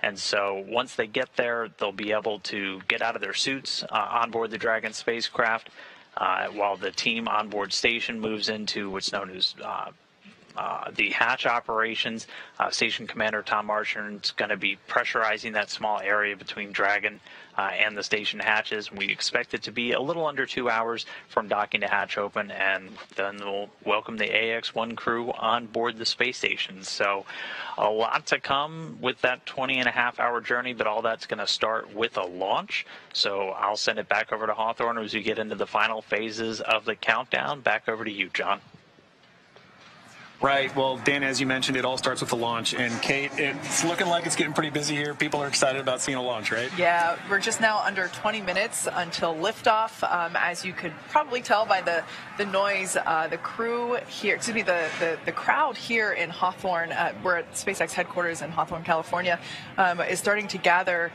And so once they get there, they'll be able to get out of their suits on board the Dragon spacecraft while the team on board station moves into what's known as the hatch operations. Station Commander Tom Marchand is going to be pressurizing that small area between Dragon and the station hatches. And we expect it to be a little under 2 hours from docking to hatch open, and then we'll welcome the AX-1 crew on board the space station. So a lot to come with that 20.5-hour journey, but all that's going to start with a launch. So I'll send it back over to Hawthorne as we get into the final phases of the countdown. Back over to you, John. Right. Well, Dan, as you mentioned, it all starts with the launch. And Kate, it's looking like it's getting pretty busy here. People are excited about seeing a launch, right? Yeah, we're just now under 20 minutes until liftoff. As you could probably tell by the noise, the crew here, excuse me, the crowd here in Hawthorne, we're at SpaceX headquarters in Hawthorne, California, is starting to gather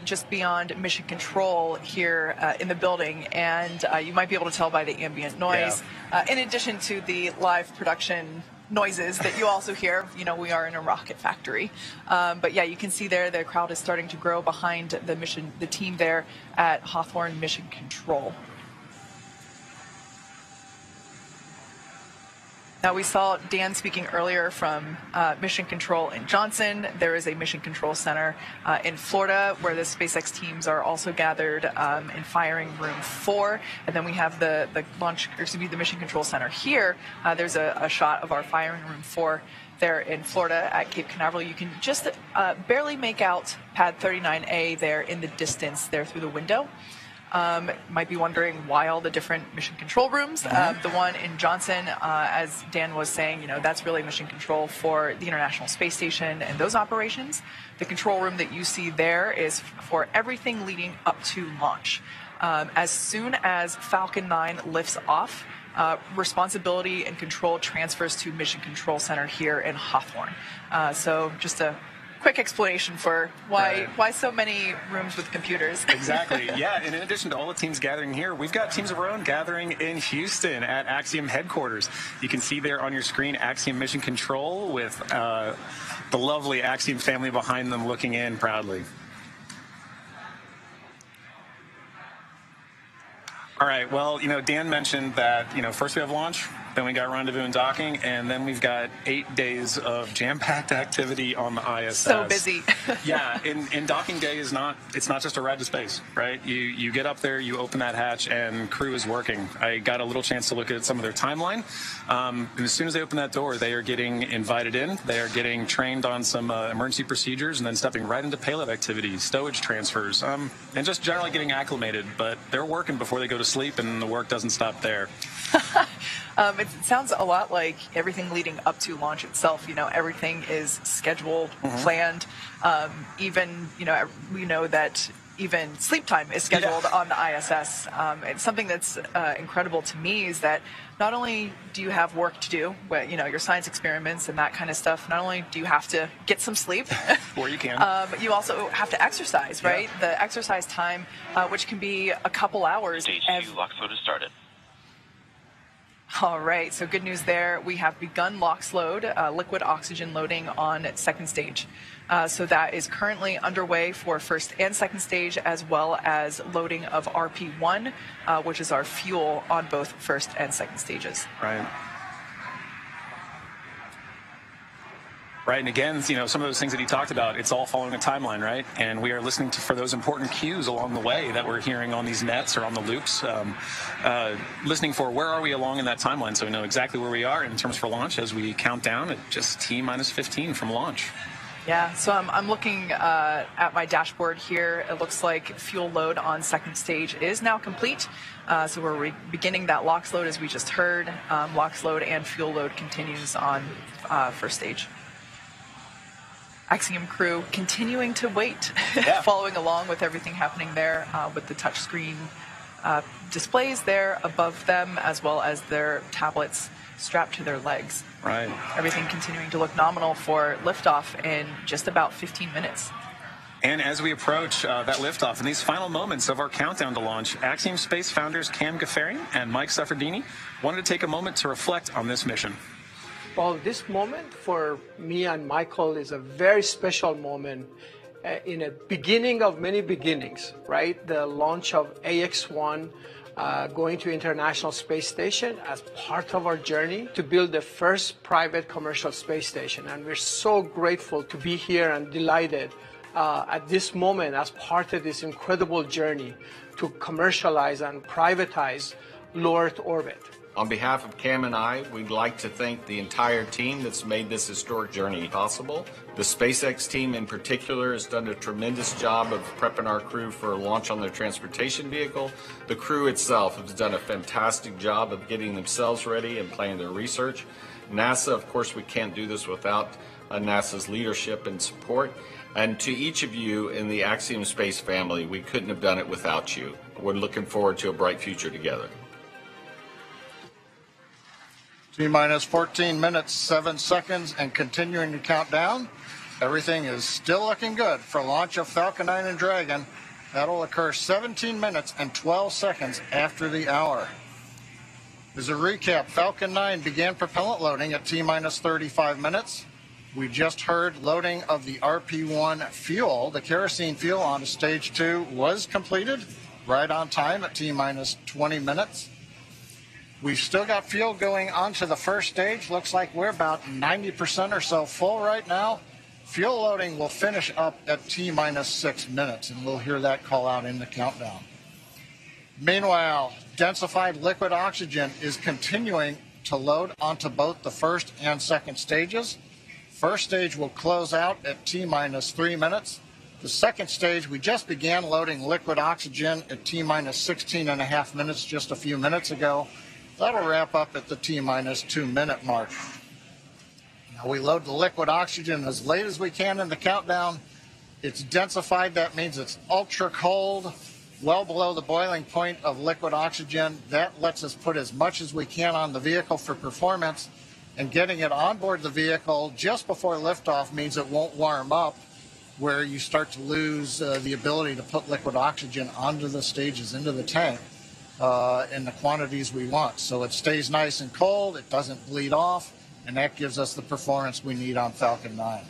just beyond mission control here in the building. And you might be able to tell by the ambient noise, in addition to the live production noises that you also hear. You know, we are in a rocket factory. But yeah, you can see there the crowd is starting to grow behind the team there at Hawthorne Mission Control. Now, we saw Dan speaking earlier from Mission Control in Johnson. There is a Mission Control Center in Florida where the SpaceX teams are also gathered in Firing Room 4. And then we have the Mission Control Center here. There's a shot of our Firing Room 4 there in Florida at Cape Canaveral. You can just barely make out Pad 39A there in the distance there through the window. Might be wondering why all the different mission control rooms. The one in Johnson, as Dan was saying, you know, that's really mission control for the International Space Station and those operations. The control room that you see there is for everything leading up to launch. As soon as Falcon 9 lifts off, responsibility and control transfers to Mission Control Center here in Hawthorne. So just a quick explanation for why so many rooms with computers. Exactly. Yeah, and in addition to all the teams gathering here, we've got teams of our own gathering in Houston at Axiom headquarters. You can see there on your screen Axiom Mission Control with the lovely Axiom family behind them looking in proudly. All right, well, you know, Dan mentioned that, you know, first we have launch, then we got rendezvous and docking, and then we've got 8 days of jam-packed activity on the ISS. So busy. Yeah, in docking day it's not just a ride to space, right? You get up there, you open that hatch, and crew is working. I got a little chance to look at some of their timeline. And as soon as they open that door, they are getting invited in. They are getting trained on some emergency procedures, and then stepping right into payload activities, stowage transfers, and just generally getting acclimated. But they're working before they go to sleep, and the work doesn't stop there. It sounds a lot like everything leading up to launch itself. Everything is scheduled, planned. Even, we know that even sleep time is scheduled on the ISS. It's something that's incredible to me is that not only do you have work to do, but your science experiments and that kind of stuff, not only do you have to get some sleep, or you can, you also have to exercise, right? Yeah. The exercise time, which can be a couple hours. Stage 2 lock load has started. All right, so good news there. We have begun LOX load, liquid oxygen loading on second stage. So that is currently underway for first and second stage, as well as loading of RP1, which is our fuel on both first and second stages. Right. Right, and again, some of those things that he talked about, it's all following a timeline, right? And we are listening for those important cues along the way that we're hearing on these nets or on the loops, listening for where are we along in that timeline, so we know exactly where we are in terms for launch as we count down at just T-minus 15 from launch. Yeah, so I'm looking at my dashboard here. It looks like fuel load on second stage is now complete. So we're beginning that LOX load as we just heard. LOX load and fuel load continues on first stage. Axiom crew continuing to wait, following along with everything happening there with the touchscreen displays there above them, as well as their tablets strapped to their legs. Right. Everything continuing to look nominal for liftoff in just about 15 minutes. And as we approach that liftoff, in these final moments of our countdown to launch, Axiom Space founders Cam Gaffarian and Mike Suffredini wanted to take a moment to reflect on this mission. Well, this moment for me and Michael is a very special moment in a beginning of many beginnings, right? The launch of AX-1 going to International Space Station as part of our journey to build the first private commercial space station. And we're so grateful to be here and delighted at this moment as part of this incredible journey to commercialize and privatize low Earth orbit. On behalf of Cam and I, we'd like to thank the entire team that's made this historic journey possible. The SpaceX team in particular has done a tremendous job of prepping our crew for a launch on their transportation vehicle. The crew itself has done a fantastic job of getting themselves ready and planning their research. NASA, of course, we can't do this without NASA's leadership and support. And to each of you in the Axiom Space family, we couldn't have done it without you. We're looking forward to a bright future together. T-minus 14 minutes, 7 seconds, and continuing to count down. Everything is still looking good for launch of Falcon 9 and Dragon. That'll occur 17 minutes and 12 seconds after the hour. As a recap, Falcon 9 began propellant loading at T-minus 35 minutes. We just heard loading of the RP1 fuel. The kerosene fuel onto stage 2 was completed right on time at T-minus 20 minutes. We've still got fuel going onto the first stage. Looks like we're about 90% or so full right now. Fuel loading will finish up at T-minus 6 minutes, and we'll hear that call out in the countdown. Meanwhile, densified liquid oxygen is continuing to load onto both the first and second stages. First stage will close out at T-minus 3 minutes. The second stage, we just began loading liquid oxygen at T-minus 16.5 minutes just a few minutes ago. That'll wrap up at the T-minus 2 minute mark. Now we load the liquid oxygen as late as we can in the countdown. It's densified. That means it's ultra cold, well below the boiling point of liquid oxygen. That lets us put as much as we can on the vehicle for performance. And getting it on board the vehicle just before liftoff means it won't warm up, where you start to lose the ability to put liquid oxygen onto the stages, into the tank. In the quantities we want. So it stays nice and cold, it doesn't bleed off, and that gives us the performance we need on Falcon 9.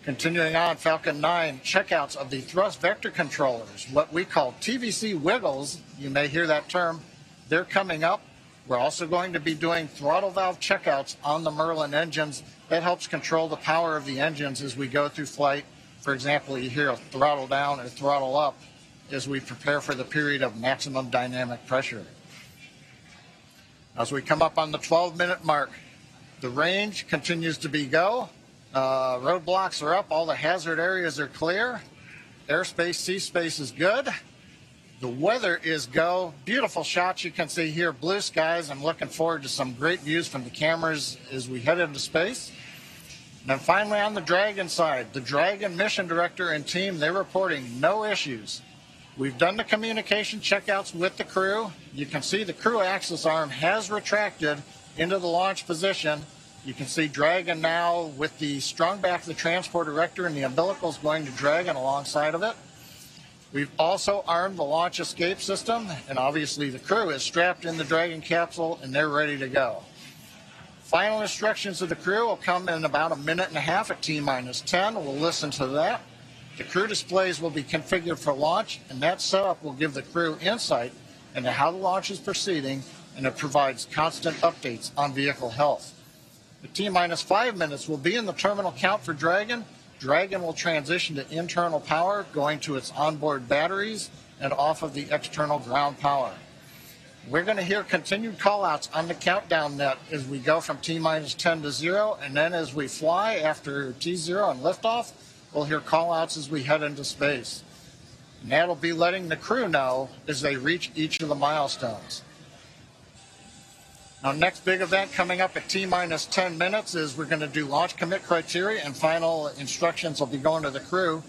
Continuing on, Falcon 9, checkouts of the thrust vector controllers, what we call TVC wiggles, you may hear that term, they're coming up. We're also going to be doing throttle valve checkouts on the Merlin engines. That helps control the power of the engines as we go through flight. For example, you hear a throttle down or throttle up as we prepare for the period of maximum dynamic pressure. As we come up on the 12-minute mark, the range continues to be go. Roadblocks are up. All the hazard areas are clear. Airspace, sea space is good. The weather is go. Beautiful shots you can see here. Blue skies. I'm looking forward to some great views from the cameras as we head into space. And then finally on the Dragon side, the Dragon mission director and team, they're reporting no issues. We've done the communication checkouts with the crew. You can see the crew access arm has retracted into the launch position. You can see Dragon now with the strung back of the transport erector, and the umbilical is going to Dragon alongside of it. We've also armed the launch escape system, and obviously the crew is strapped in the Dragon capsule and they're ready to go. Final instructions of the crew will come in about a minute and a half at T-10. We'll listen to that. The crew displays will be configured for launch, and that setup will give the crew insight into how the launch is proceeding, and it provides constant updates on vehicle health. The T-5 minutes will be in the terminal count for Dragon. Dragon will transition to internal power, going to its onboard batteries and off of the external ground power. We're going to hear continued call-outs on the countdown net as we go from T-10 to 0, and then as we fly after T0 and liftoff, we'll hear call-outs as we head into space. And that'll be letting the crew know as they reach each of the milestones. Now, next big event coming up at T-10 minutes is we're going to do launch commit criteria, and final instructions will be going to the crew.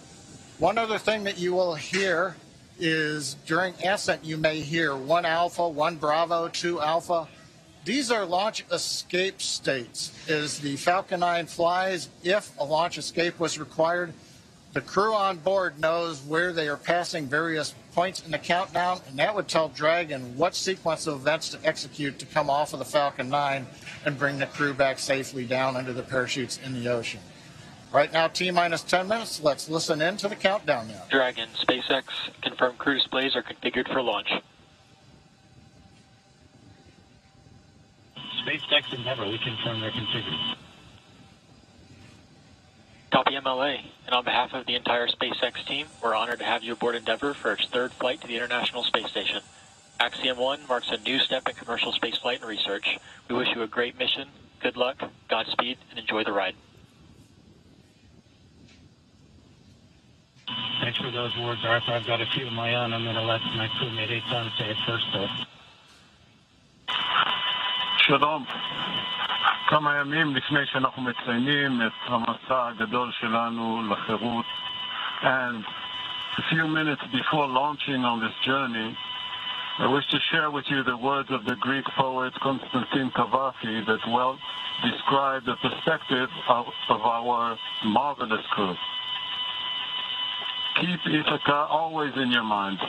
One other thing that you will hear is during ascent you may hear 1 Alpha, 1 Bravo, 2 Alpha. These are launch escape states. As the Falcon 9 flies, if a launch escape was required, the crew on board knows where they are passing various points in the countdown, and that would tell Dragon what sequence of events to execute to come off of the Falcon 9 and bring the crew back safely down under the parachutes in the ocean. Right now, T-10 minutes. Let's listen in to the countdown now. Dragon, SpaceX, confirmed crew displays are configured for launch. SpaceX Endeavour, we confirm they're configured. Copy MLA, and on behalf of the entire SpaceX team, we're honored to have you aboard Endeavour for its 3rd flight to the International Space Station. Axiom 1 marks a new step in commercial spaceflight and research. We wish you a great mission, good luck, Godspeed, and enjoy the ride. Thanks for those words, Arthur. I've got a few of my own. I'm going to let my crewmate Eitan say it first, though. שלום. כמה ימים לפני שאנחנו מציינים את המסע הגדול שלנו לחירות, and a few minutes before launching on this journey, I wish to share with you the words of the Greek poet Constantine Cavafy that well describe the perspective of our marvelous crew. Keep Ithaca always in your mind.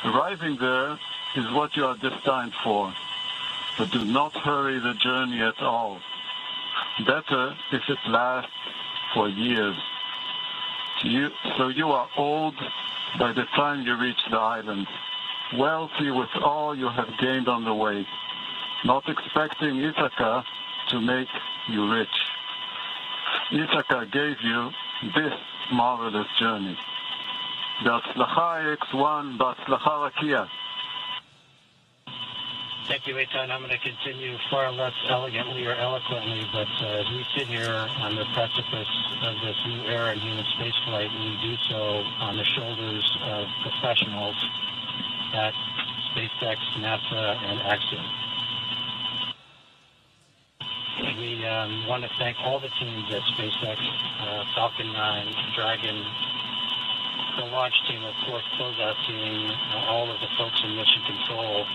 Arriving there is what you are destined for, but do not hurry the journey at all. Better if it lasts for years. So you are old by the time you reach the island, wealthy with all you have gained on the way, not expecting Ithaca to make you rich. Ithaca gave you this marvelous journey. בהצלחה X1, בהצלחה רקיע. Thank you, Eitan. I'm going to continue far less elegantly or eloquently, but as we sit here on the precipice of this new era in human spaceflight, we do so on the shoulders of professionals at SpaceX, NASA, and Axiom. We want to thank all the teams at SpaceX, Falcon 9, Dragon, the launch team, of course, closeout team, all of the folks in mission control,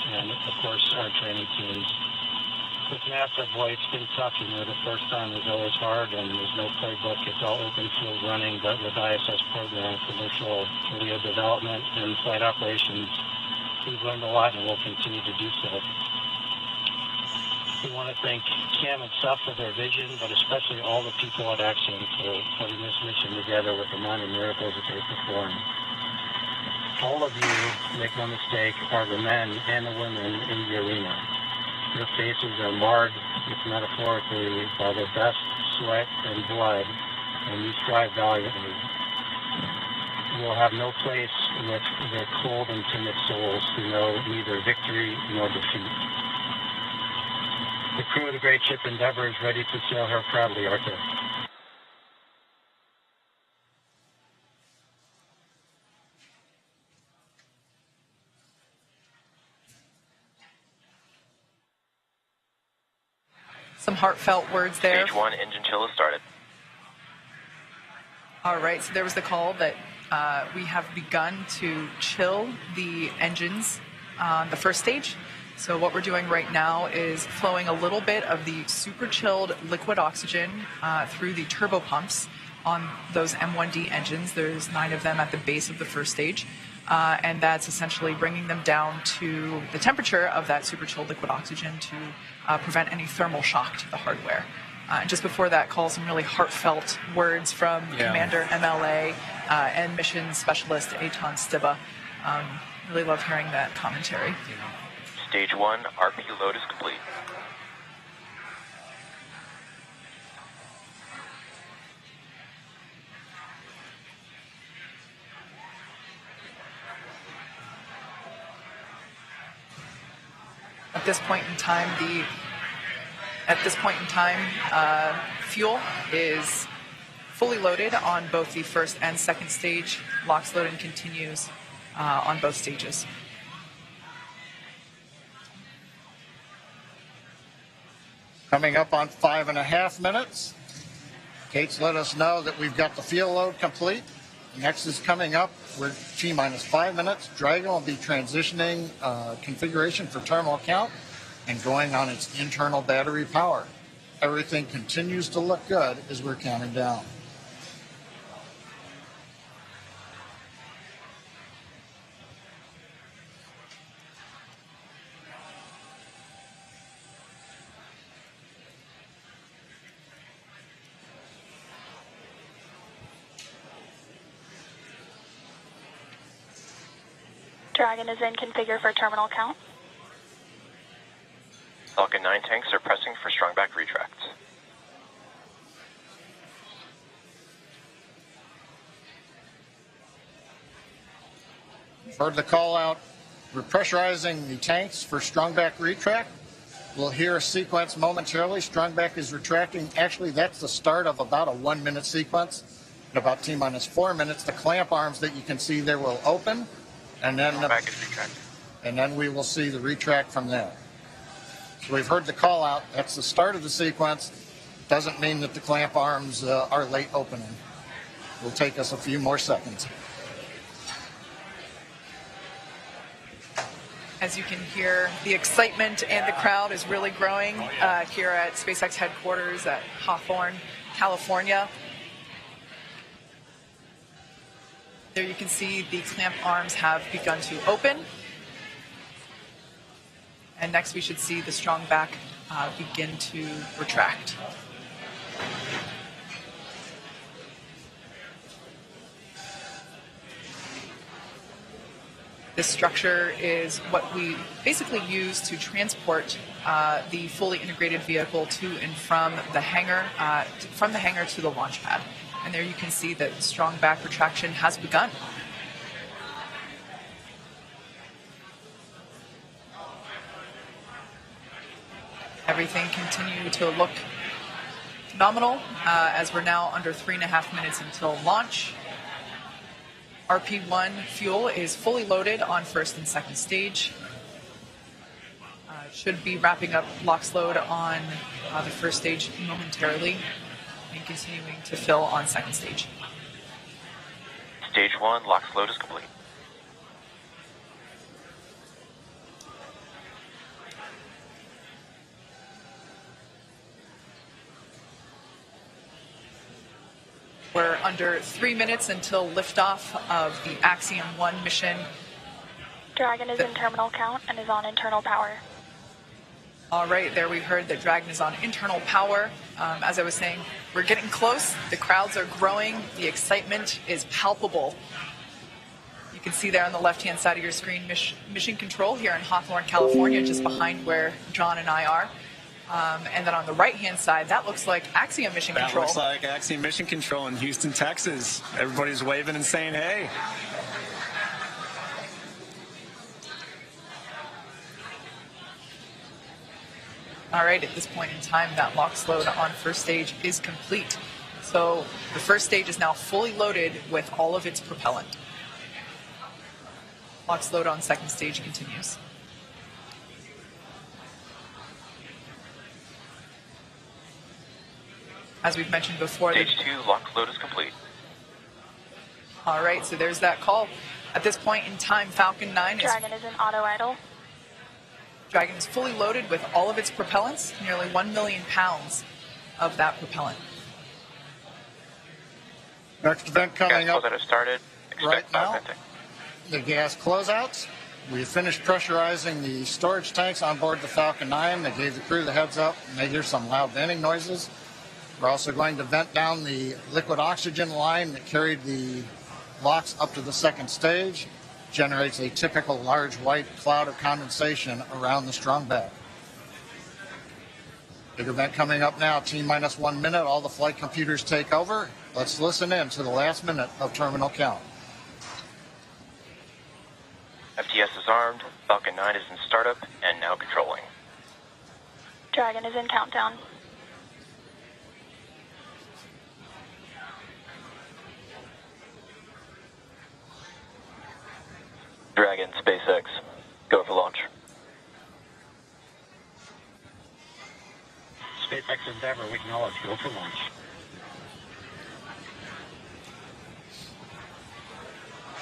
and of course our training teams. With NASA, boy, it's been tough. You know, the first time was always hard, and there's no playbook. It's all open field running, but with ISS program, commercial LEO development, and flight operations, we've learned a lot, and we'll continue to do so. We want to thank Cam and Seth for their vision, but especially all the people at Axiom for putting this mission together with the minor miracles that they perform. all of you, make no mistake, are the men and the women in the arena. Your faces are marred, if metaphorically, by the best sweat and blood, and you strive valiantly. You will have no place with the cold and timid souls who know neither victory nor defeat. The crew of the great ship Endeavour is ready to sail her proudly, Arthur. Some heartfelt words there. Stage 1 engine chill has started. All right, so there was the call that we have begun to chill the engines on the first stage. So what we're doing right now is flowing a little bit of the super chilled liquid oxygen through the turbo pumps on those M1D engines. There's 9 of them at the base of the first stage. And that's essentially bringing them down to the temperature of that super chilled liquid oxygen to prevent any thermal shock to the hardware. Just before that call, some really heartfelt words from Commander MLA and Mission Specialist Eitan Stiba. Really love hearing that commentary. Stage 1 RP load is complete. At this point in time, fuel is fully loaded on both the first and second stage. LOX loading continues on both stages. Coming up on 5.5 minutes. Kate's let us know that we've got the fuel load complete. Next is coming up. We're T-minus 5 minutes. Dragon will be transitioning configuration for terminal count and going on its internal battery power. Everything continues to look good as we're counting down. Dragon is in configure for terminal count. Falcon 9 tanks are pressing for strong back retracts. Heard the call out. We're pressurizing the tanks for strong back retract. We'll hear a sequence momentarily. Strong back is retracting. Actually, that's the start of about a 1-minute sequence. In about T-minus 4 minutes, the clamp arms that you can see there will open. And then we will see the retract from there. So we've heard the call out. That's the start of the sequence. Doesn't mean that the clamp arms are late opening. It'll take us a few more seconds. As you can hear, the excitement and the crowd is really growing here at SpaceX headquarters at Hawthorne, California. There you can see the clamp arms have begun to open. And next we should see the strong back begin to retract. This structure is what we basically use to transport the fully integrated vehicle to and from the hangar to the launch pad. And there you can see that strong back retraction has begun. Everything continued to look phenomenal as we're now under 3.5 minutes until launch. RP1 fuel is fully loaded on first and second stage. Should be wrapping up LOX load on the first stage momentarily and continuing to fill on second stage. Stage 1 LOX load is complete. We're under 3 minutes until liftoff of the Axiom 1 mission. Dragon is in terminal count and is on internal power. All right, there we heard that Dragon is on internal power. As I was saying, we're getting close. The crowds are growing. The excitement is palpable. You can see there on the left-hand side of your screen, mission control here in Hawthorne, California, just behind where John and I are. And then on the right-hand side, that looks like Axiom mission control. That looks like Axiom mission control in Houston, Texas. Everybody's waving and saying, hey. All right, at this point in time, that LOX load on first stage is complete. So the first stage is now fully loaded with all of its propellant. LOX load on second stage continues. As we've mentioned before, Stage 2 LOX load is complete. All right, so there's that call. At this point in time, Falcon 9 Dragon is in auto idle. Dragon is fully loaded with all of its propellants, nearly 1 million pounds of that propellant. Next event coming up that has started. right now, the gas closeouts. We finished pressurizing the storage tanks on board the Falcon 9. They gave the crew the heads up, and they hear some loud venting noises. We're also going to vent down the liquid oxygen line that carried the LOX up to the second stage. Generates a typical large white cloud of condensation around the strong bed. Big event coming up now, T-minus 1 minute, all the flight computers take over. Let's listen in to the last minute of terminal count. FTS is armed, Falcon 9 is in startup, and now controlling. Dragon is in countdown. Dragon, SpaceX, go for launch. SpaceX Endeavour, we acknowledge, go for launch.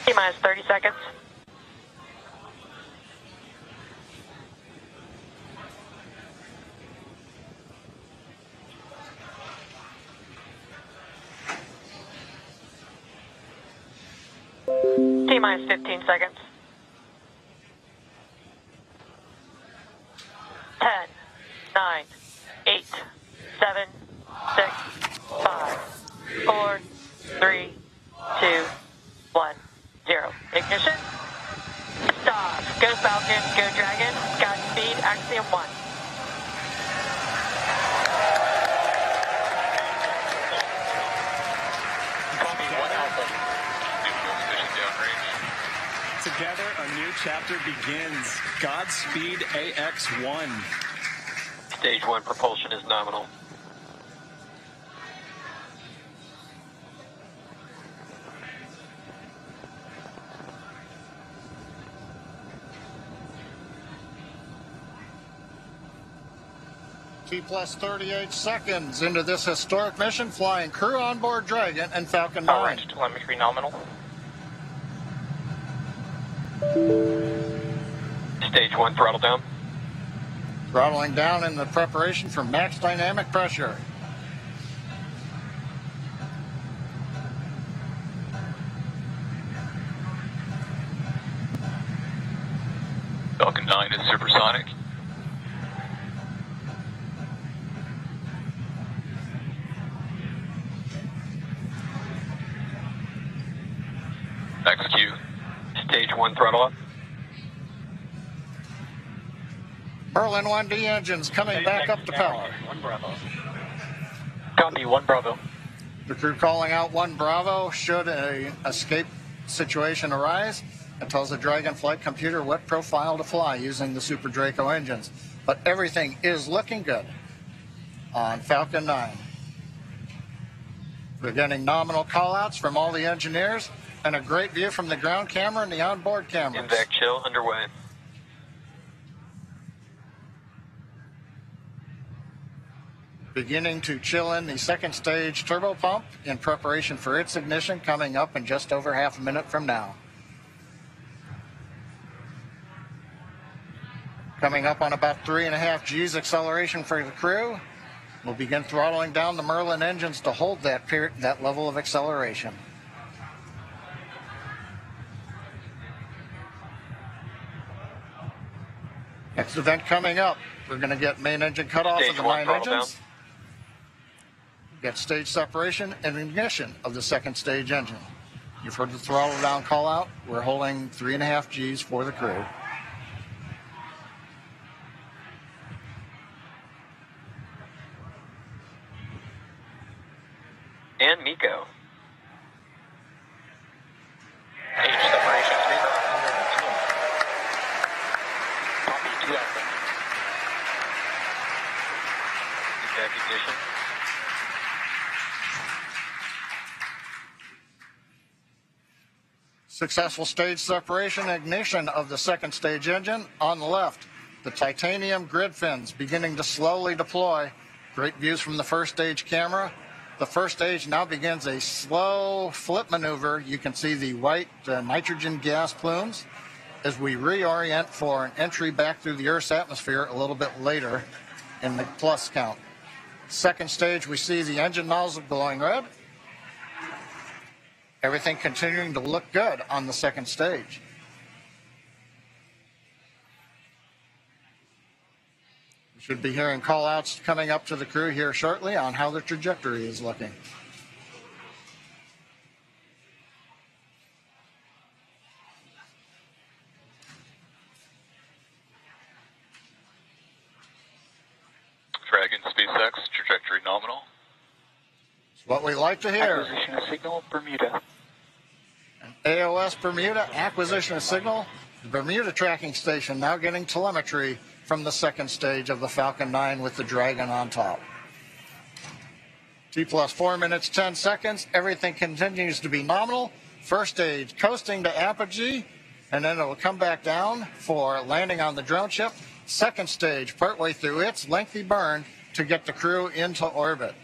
T-minus 30 seconds. T-minus 15 seconds. 10, 9, 8, 7, 6, 5, 4, 3, 2, 1, 0. Ignition. Stop. Go Falcon, go Dragon. Godspeed, Axiom 1. Together, a new chapter begins. Godspeed, AX-1. Stage 1 propulsion is nominal. T-plus 38 seconds into this historic mission, flying crew on board Dragon and Falcon 9. Orange telemetry nominal. Stage 1 throttle down. Throttling down in the preparation for max dynamic pressure. Falcon 9 is supersonic. XQ. Stage 1 throttle up. Merlin 1D engines coming back up to power. 1 Bravo. Copy, 1 Bravo. The crew calling out 1 Bravo should an escape situation arise. It tells the Dragon flight computer what profile to fly using the Super Draco engines. But everything is looking good on Falcon 9. We're getting nominal callouts from all the engineers and a great view from the ground camera and the onboard cameras. Invac chill underway. Beginning to chill in the second stage turbo pump in preparation for its ignition coming up in just over half a minute from now. Coming up on about 3.5 G's acceleration for the crew. We'll begin throttling down the Merlin engines to hold that level of acceleration. Next event coming up, we're going to get main engine cutoff of the 9 engines. Get stage separation and ignition of the second stage engine. You've heard the throttle down call out. We're holding 3.5 Gs for the crew. And Miko. Age separation 3,200. Copy 2 out. Ignition. Successful stage separation, ignition of the second stage engine. On the left, the titanium grid fins beginning to slowly deploy. Great views from the first stage camera. The first stage now begins a slow flip maneuver. You can see the white nitrogen gas plumes as we reorient for an entry back through the Earth's atmosphere a little bit later in the plus count. Second stage, we see the engine nozzle glowing red. Everything continuing to look good on the second stage. We should be hearing call-outs coming up to the crew here shortly on how the trajectory is looking. Dragon SpaceX, trajectory nominal. It's what we like to hear. Acquisition of signal, Bermuda. AOS Bermuda, acquisition of signal. Bermuda tracking station now getting telemetry from the second stage of the Falcon 9 with the Dragon on top. T plus 4 minutes, 10 seconds. Everything continues to be nominal. First stage coasting to apogee, and then it will come back down for landing on the drone ship. Second stage partway through its lengthy burn to get the crew into orbit.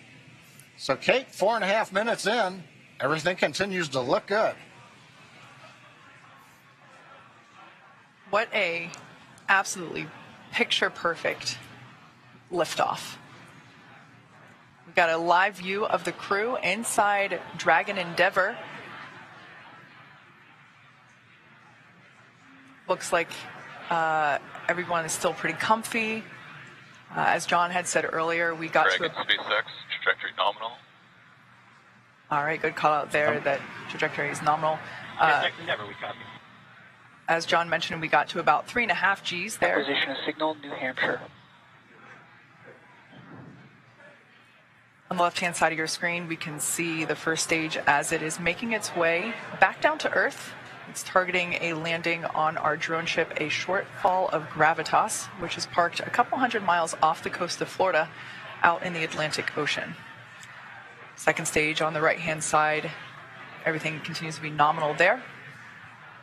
So Kate, 4.5 minutes in, everything continues to look good. What a absolutely picture-perfect liftoff. We've got a live view of the crew inside Dragon Endeavour. Looks like everyone is still pretty comfy. As John had said earlier, we got Dragon SpaceX, trajectory nominal. All right, good call out there that trajectory is nominal. Never we copy. As John mentioned, we got to about 3.5 Gs there. Acquisition of signal, New Hampshire. On the left-hand side of your screen, we can see the first stage as it is making its way back down to Earth. It's targeting a landing on our drone ship, a Shortfall of Gravitas, which is parked a couple hundred miles off the coast of Florida out in the Atlantic Ocean. Second stage on the right-hand side, everything continues to be nominal there,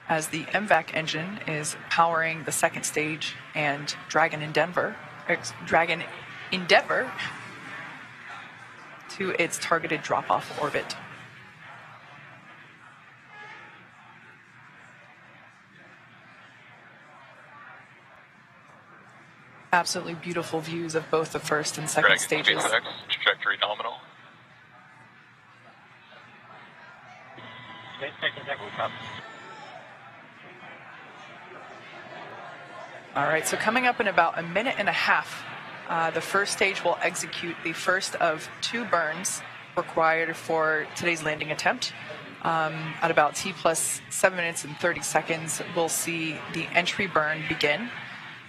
as the MVAC engine is powering the second stage and Dragon Endeavour to its targeted drop-off orbit. Absolutely beautiful views of both the first and second stages. SpaceX, trajectory nominal. All right, so coming up in about a minute and a half, the first stage will execute the first of 2 burns required for today's landing attempt. At about T plus 7 minutes and 30 seconds, we'll see the entry burn begin.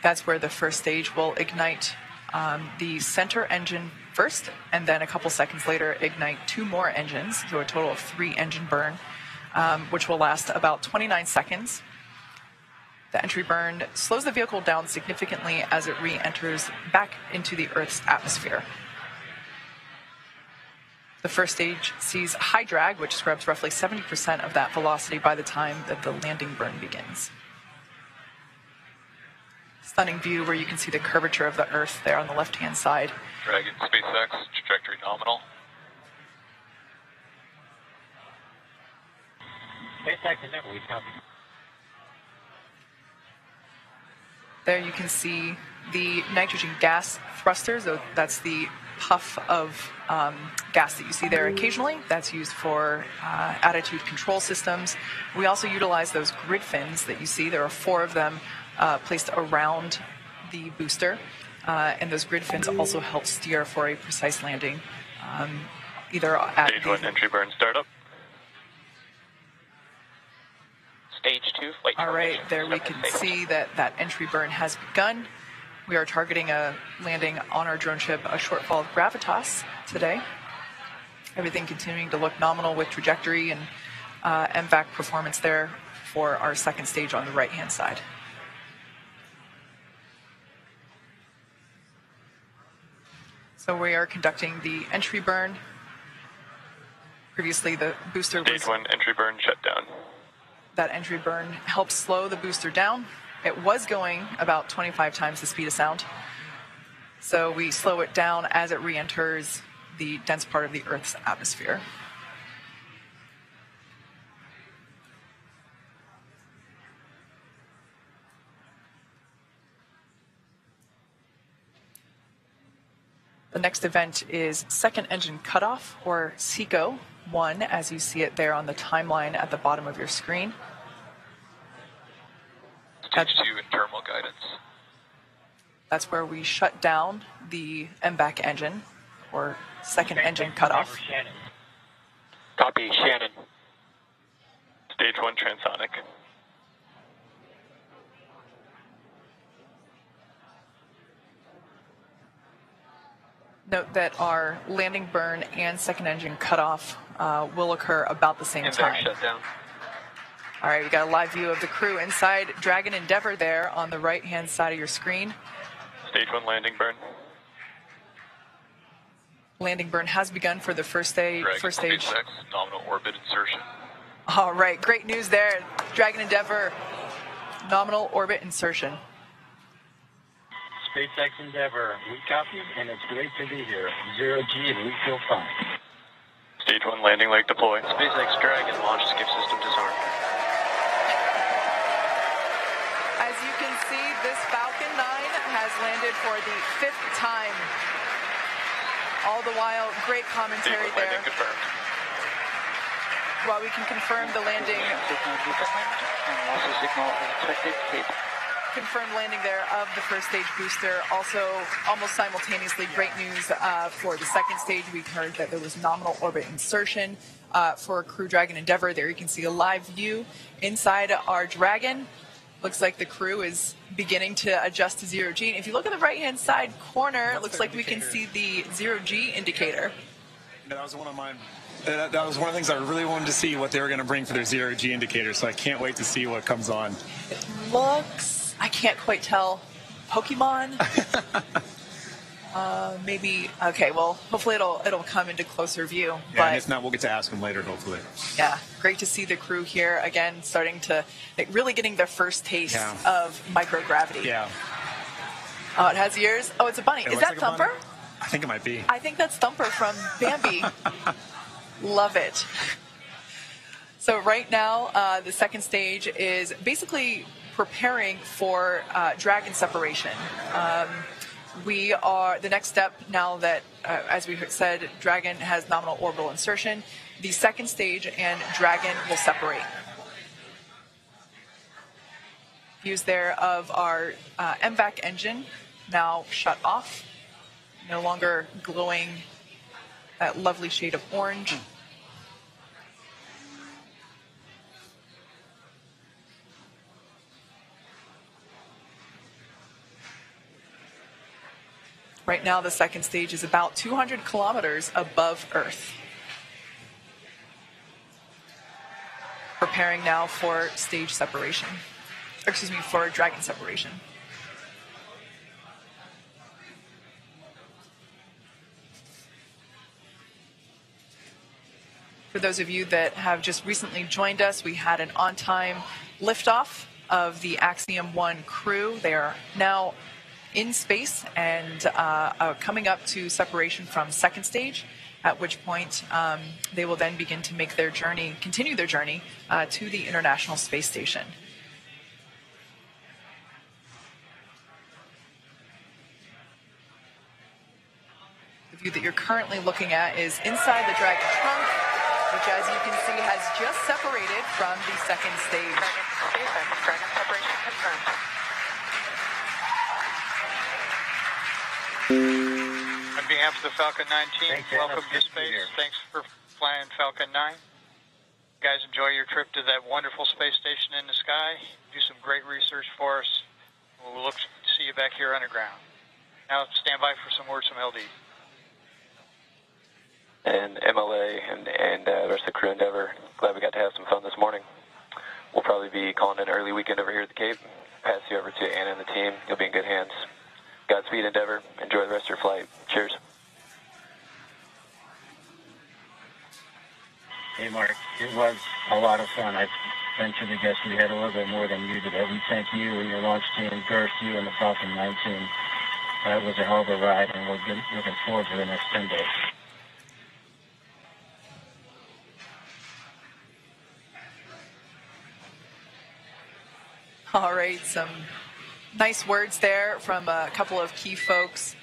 That's where the first stage will ignite the center engine first, and then a couple seconds later ignite 2 more engines, so a total of 3 engine burn, which will last about 29 seconds. The entry burn slows the vehicle down significantly as it re-enters back into the Earth's atmosphere. The first stage sees high drag, which scrubs roughly 70% of that velocity by the time that the landing burn begins. Stunning view where you can see the curvature of the Earth there on the left-hand side. Dragon SpaceX, trajectory nominal. SpaceX is never we copy. There you can see the nitrogen gas thrusters. So that's the puff of gas that you see there occasionally. That's used for attitude control systems. We also utilize those grid fins that you see. There are 4 of them placed around the booster. And those grid fins also help steer for a precise landing, either at Stage 1 entry burn startup. Stage 2 flight. All right, there we can see that that entry burn has begun. We are targeting a landing on our drone ship, a shortfall of gravitas today. Everything continuing to look nominal with trajectory and MVAC performance there for our second stage on the right-hand side. So we are conducting the entry burn. Previously, the booster was... Stage 1 entry burn shut down. That entry burn helps slow the booster down. It was going about 25 times the speed of sound. So we slow it down as it re-enters the dense part of the Earth's atmosphere. The next event is second engine cutoff, or SECO 1, as you see it there on the timeline at the bottom of your screen. Stage 2 and terminal guidance. That's where we shut down the MVAC engine, or second engine cutoff. Copy, Shannon. Stage 1 transonic. Note that our landing burn and second engine cutoff will occur about the same time. Shut down. All right, we got a live view of the crew inside Dragon Endeavor there on the right-hand side of your screen. Stage 1 landing burn. Landing burn has begun for the first stage. Stage 6, nominal orbit insertion. All right, great news there. Dragon Endeavor, nominal orbit insertion. SpaceX Endeavor, we copy, and it's great to be here. 0G, and we feel fine. Stage 1 landing leg deploy. SpaceX Dragon launch skip system disarmed. As you can see, this Falcon 9 has landed for the 5th time. All the while, great commentary there. Landing confirmed. While we can confirm the landing, confirmed landing there of the first stage booster. Also, almost simultaneously, great news for the second stage. We heard that there was nominal orbit insertion for Crew Dragon Endeavor. There you can see a live view inside our Dragon. Looks like the crew is beginning to adjust to 0G. And if you look at the right-hand side corner, it looks like we can see the 0G indicator. That was one of mine. That was one of the things I really wanted to see, what they were going to bring for their 0G indicator, so I can't wait to see what comes on. It looks, I can't quite tell, Pokemon? Maybe, okay, well, hopefully it'll come into closer view. Yeah, but and if not, we'll get to ask them later, hopefully. Yeah, great to see the crew here again, starting to, really getting their first taste of microgravity. Yeah. Oh, it has ears? Oh, it's a bunny. Is that like Thumper? I think it might be. I think that's Thumper from Bambi. Love it. So right now, the second stage is basically preparing for Dragon separation. The next step now that, as we said, Dragon has nominal orbital insertion, the second stage and Dragon will separate. Views there of our MVAC engine now shut off, no longer glowing that lovely shade of orange. Right now, the second stage is about 200 kilometers above Earth. Preparing now for stage separation. Excuse me, for Dragon separation. For those of you that have just recently joined us, we had an on-time liftoff of the Axiom 1 crew. They are now in space and coming up to separation from second stage, at which point they will then begin to make their journey, continue their journey to the International Space Station. The view that you're currently looking at is inside the Dragon trunk, which, as you can see, has just separated from the second stage. Dragon separation confirmed. On behalf of the Falcon 9 team, welcome to space. Thanks for flying Falcon 9. guys enjoy your trip to that wonderful space station in the sky. Do some great research for us. We'll look to see you back here underground. Now stand by for some words from LD. And MLA and the rest of the crew Endeavor, glad we got to have some fun this morning. We'll probably be calling an early weekend over here at the Cape. Pass you over to Anna and the team. You'll be in good hands. Godspeed, Endeavor. Enjoy the rest of your flight. Cheers. Hey, Mark, it was a lot of fun. I venture to guess we had a little bit more than you today. We thank you and your launch team, Girth, you and the Falcon 9 team. That was a hell of a ride, and we're looking forward to the next 10 days. All right, some nice words there from a couple of key folks.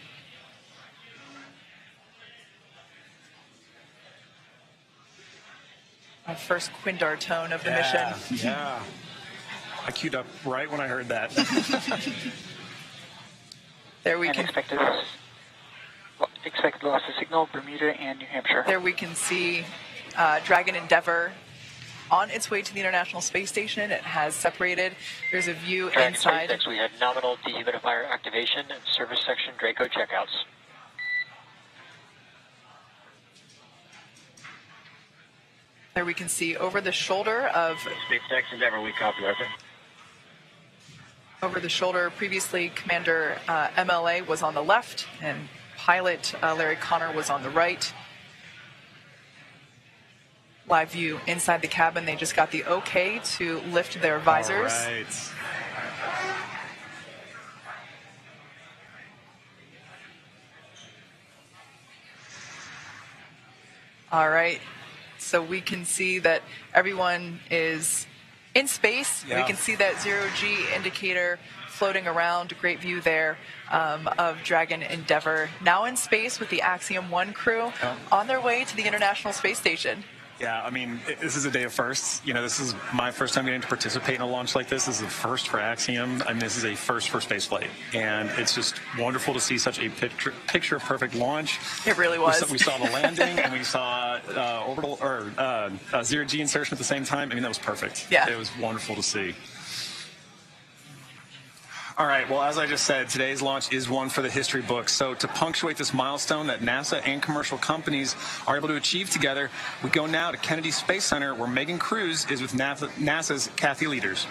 Our first Quindar tone of the mission. Yeah. I queued up right when I heard that. There we can expected loss of signal, Bermuda and New Hampshire. There we can see Dragon Endeavor on its way to the International Space Station. It has separated. There's a view Dragon inside. SpaceX, we had nominal dehumidifier activation and service section Draco checkouts. There we can see over the shoulder of SpaceX Endeavor, we copy, Arthur. Over the shoulder, previously Commander MLA was on the left and pilot Larry Connor was on the right. Live view inside the cabin. They just got the okay to lift their visors. All right. All right. So we can see that everyone is in space. Yeah. We can see that zero-G indicator floating around. Great view there of Dragon Endeavor. Now in space with the Axiom 1 crew on their way to the International Space Station. Yeah, I mean, this is a day of firsts. You know, this is my first time getting to participate in a launch like this. This is the first for Axiom. I mean, this is a first for spaceflight. And it's just wonderful to see such a picture-perfect launch. It really was. We saw the landing, and we saw orbital or zero-G insertion at the same time. I mean, that was perfect. Yeah. It was wonderful to see. All right, well, as I just said, today's launch is one for the history books. So to punctuate this milestone that NASA and commercial companies are able to achieve together, we go now to Kennedy Space Center, where Megan Cruz is with NASA's Kathy Leaders.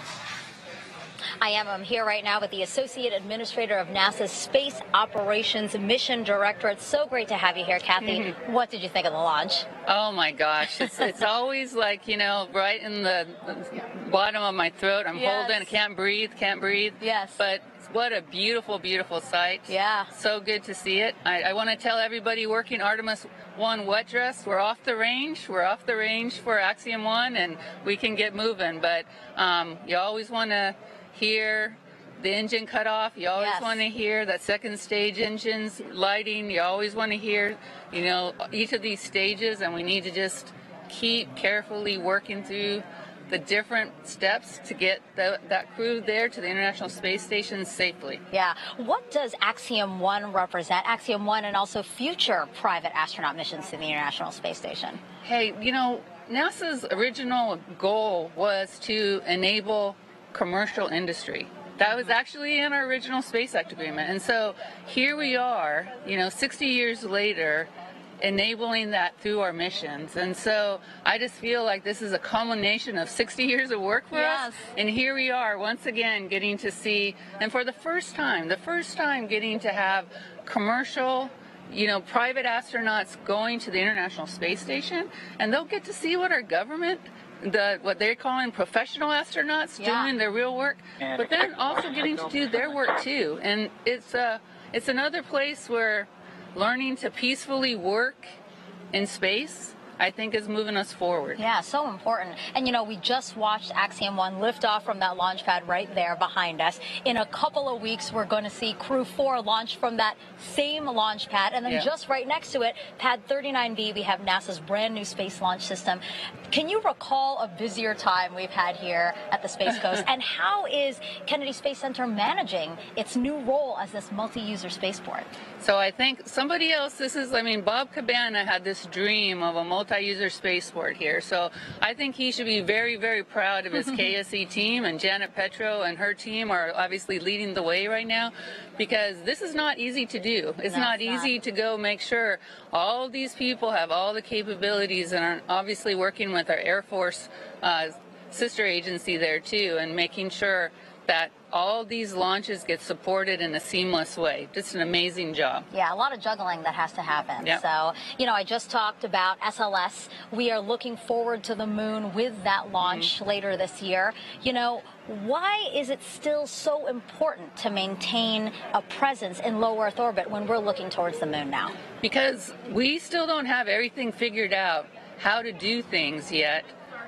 I'm here right now with the Associate Administrator of NASA's Space Operations Mission Director. It's so great to have you here, Kathy. What did you think of the launch? Oh, my gosh. It's always like, you know, right in the bottom of my throat. I'm holding, can't breathe. Yes. But what a beautiful, beautiful sight. Yeah. So good to see it. I want to tell everybody working Artemis 1 wet dress, we're off the range. We're off the range for Axiom 1, and we can get moving. But you always want to hear the engine cut off. You always want to hear that second stage engine's lighting. You always want to hear, you know, each of these stages, and we need to just keep carefully working through the different steps to get that crew there to the International Space Station safely. Yeah. What does Axiom 1 represent? Axiom 1 and also future private astronaut missions to the International Space Station. Hey, you know, NASA's original goal was to enable commercial industry. That was actually in our original Space Act agreement. And so here we are, you know, 60 years later, enabling that through our missions. And so I just feel like this is a culmination of 60 years of work for us. And here we are once again getting to see, and for the first time getting to have commercial, you know, private astronauts going to the International Space Station, and they'll get to see what our government, what they're calling professional astronauts doing their real work, but then also getting to do their work too. And it's another place where learning to peacefully work in space, I think, is moving us forward. Yeah, so important. And, you know, we just watched Axiom 1 lift off from that launch pad right there behind us. In a couple of weeks, we're going to see Crew 4 launch from that same launch pad. And then just right next to it, Pad 39B, we have NASA's brand new Space Launch System. Can you recall a busier time we've had here at the Space Coast? And how is Kennedy Space Center managing its new role as this multi-user spaceport? So I think somebody else, Bob Cabana had this dream of a multi-user spaceport here. So I think he should be very, very proud of his KSE team, and Janet Petro and her team are obviously leading the way right now, because this is not easy to do. It's not easy to go make sure all of these people have all the capabilities, and are obviously working with our Air Force sister agency there too, and making sure that all these launches get supported in a seamless way. Just an amazing job. Yeah, a lot of juggling that has to happen. Yep. So, I just talked about SLS. We are looking forward to the moon with that launch later this year. Why is it still so important to maintain a presence in low Earth orbit when we're looking towards the moon now? Because we still don't have everything figured out how to do things yet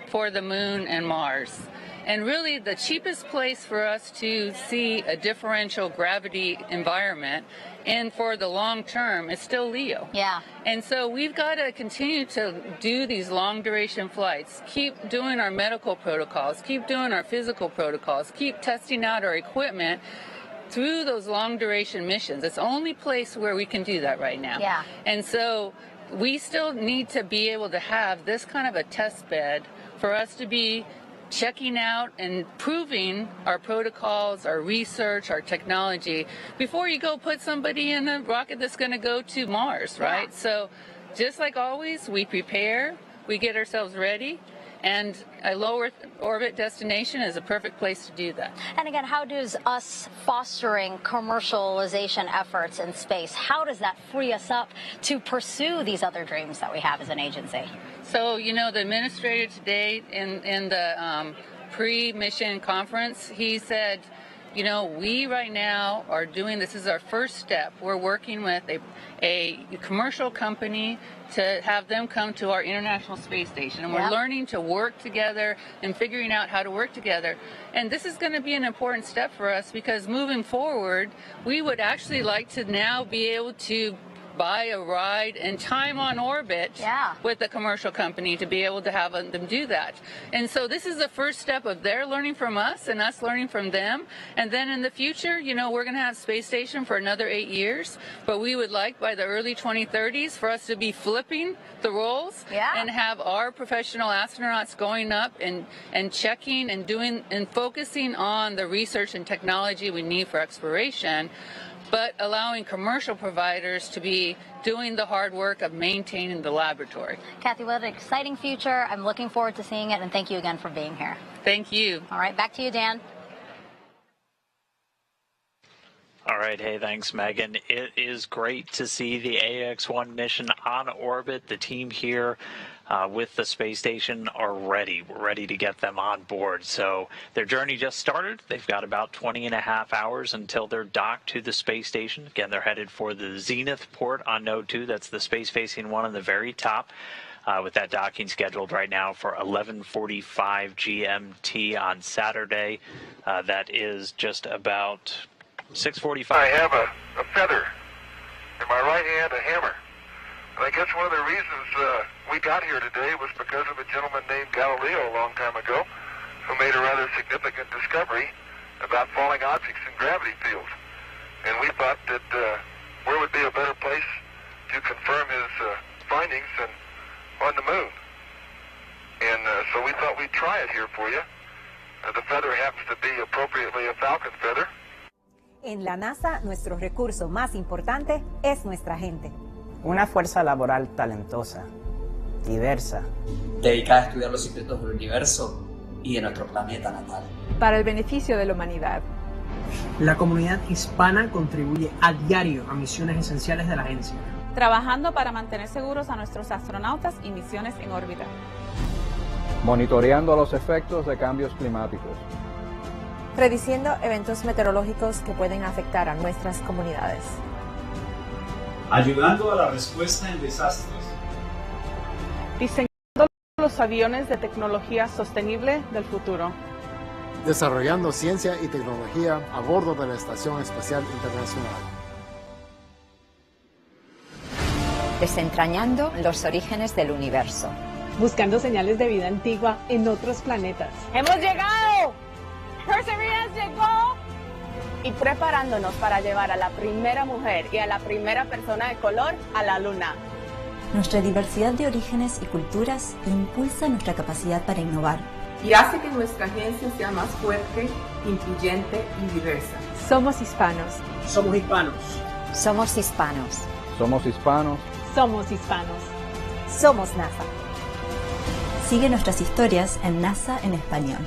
for the moon and Mars. And really, the cheapest place for us to see a differential gravity environment and for the long term is still LEO. Yeah. And so we've got to continue to do these long duration flights, keep doing our medical protocols, keep doing our physical protocols, keep testing out our equipment through those long duration missions. It's the only place where we can do that right now. Yeah. And so we still need to be able to have this kind of a test bed for us to be checking out and proving our protocols, our research, our technology before you go put somebody in a rocket that's going to go to Mars, right? Yeah. So just like always, we prepare, we get ourselves ready, and a low Earth orbit destination is a perfect place to do that. And again, how does us fostering commercialization efforts in space, how does that free us up to pursue these other dreams that we have as an agency? So, the administrator today in the pre-mission conference, he said, we right now are doing, this is our first step. We're working with a commercial company to have them come to our International Space Station. And we're learning to work together and figuring out how to work together. And this is going to be an important step for us, because moving forward, we would actually like to now be able to buy a ride and time on orbit with a commercial company to be able to have them do that. And so this is the first step of their learning from us and us learning from them. And then in the future, we're going to have space station for another 8 years, but we would like by the early 2030s for us to be flipping the roles and have our professional astronauts going up and checking and doing and focusing on the research and technology we need for exploration, but allowing commercial providers to be doing the hard work of maintaining the laboratory. Kathy, what an exciting future. I'm looking forward to seeing it, and thank you again for being here. Thank you. All right, back to you, Dan. All right. Hey, thanks, Megan. It is great to see the AX-1 mission on orbit. The team here with the space station are ready. We're ready to get them on board. So their journey just started. They've got about 20 and a half hours until they're docked to the space station. Again, they're headed for the Zenith port on Node 2. That's the space-facing one on the very top. With that docking scheduled right now for 11:45 GMT on Saturday. That is just about 6:45. I have a feather. In my right hand, a hammer. And I guess one of the reasons we got here today was because of a gentleman named Galileo a long time ago, who made a rather significant discovery about falling objects in gravity fields. And we thought that where would be a better place to confirm his findings than on the moon. And so we thought we'd try it here for you. The feather happens to be appropriately a falcon feather. En la NASA, nuestro recurso más importante es nuestra gente. Una fuerza laboral talentosa, diversa, dedicada a estudiar los secretos del universo y de nuestro planeta natal. Para el beneficio de la humanidad. La comunidad hispana contribuye a diario a misiones esenciales de la agencia. Trabajando para mantener seguros a nuestros astronautas y misiones en órbita. Monitoreando los efectos de cambios climáticos. Prediciendo eventos meteorológicos que pueden afectar a nuestras comunidades. Ayudando a la respuesta en desastres. Diseñando los aviones de tecnología sostenible del futuro. Desarrollando ciencia y tecnología a bordo de la Estación Espacial Internacional. Desentrañando los orígenes del universo. Buscando señales de vida antigua en otros planetas. ¡Hemos llegado! ¡Perseverance llegó! y preparándonos para llevar a la primera mujer y a la primera persona de color a la Luna. Nuestra diversidad de orígenes y culturas impulsa nuestra capacidad para innovar. Y hace que nuestra agencia sea más fuerte, incluyente y diversa. Somos hispanos. Somos hispanos. Somos hispanos. Somos hispanos. Somos hispanos. Somos NASA. Sigue nuestras historias en NASA en español.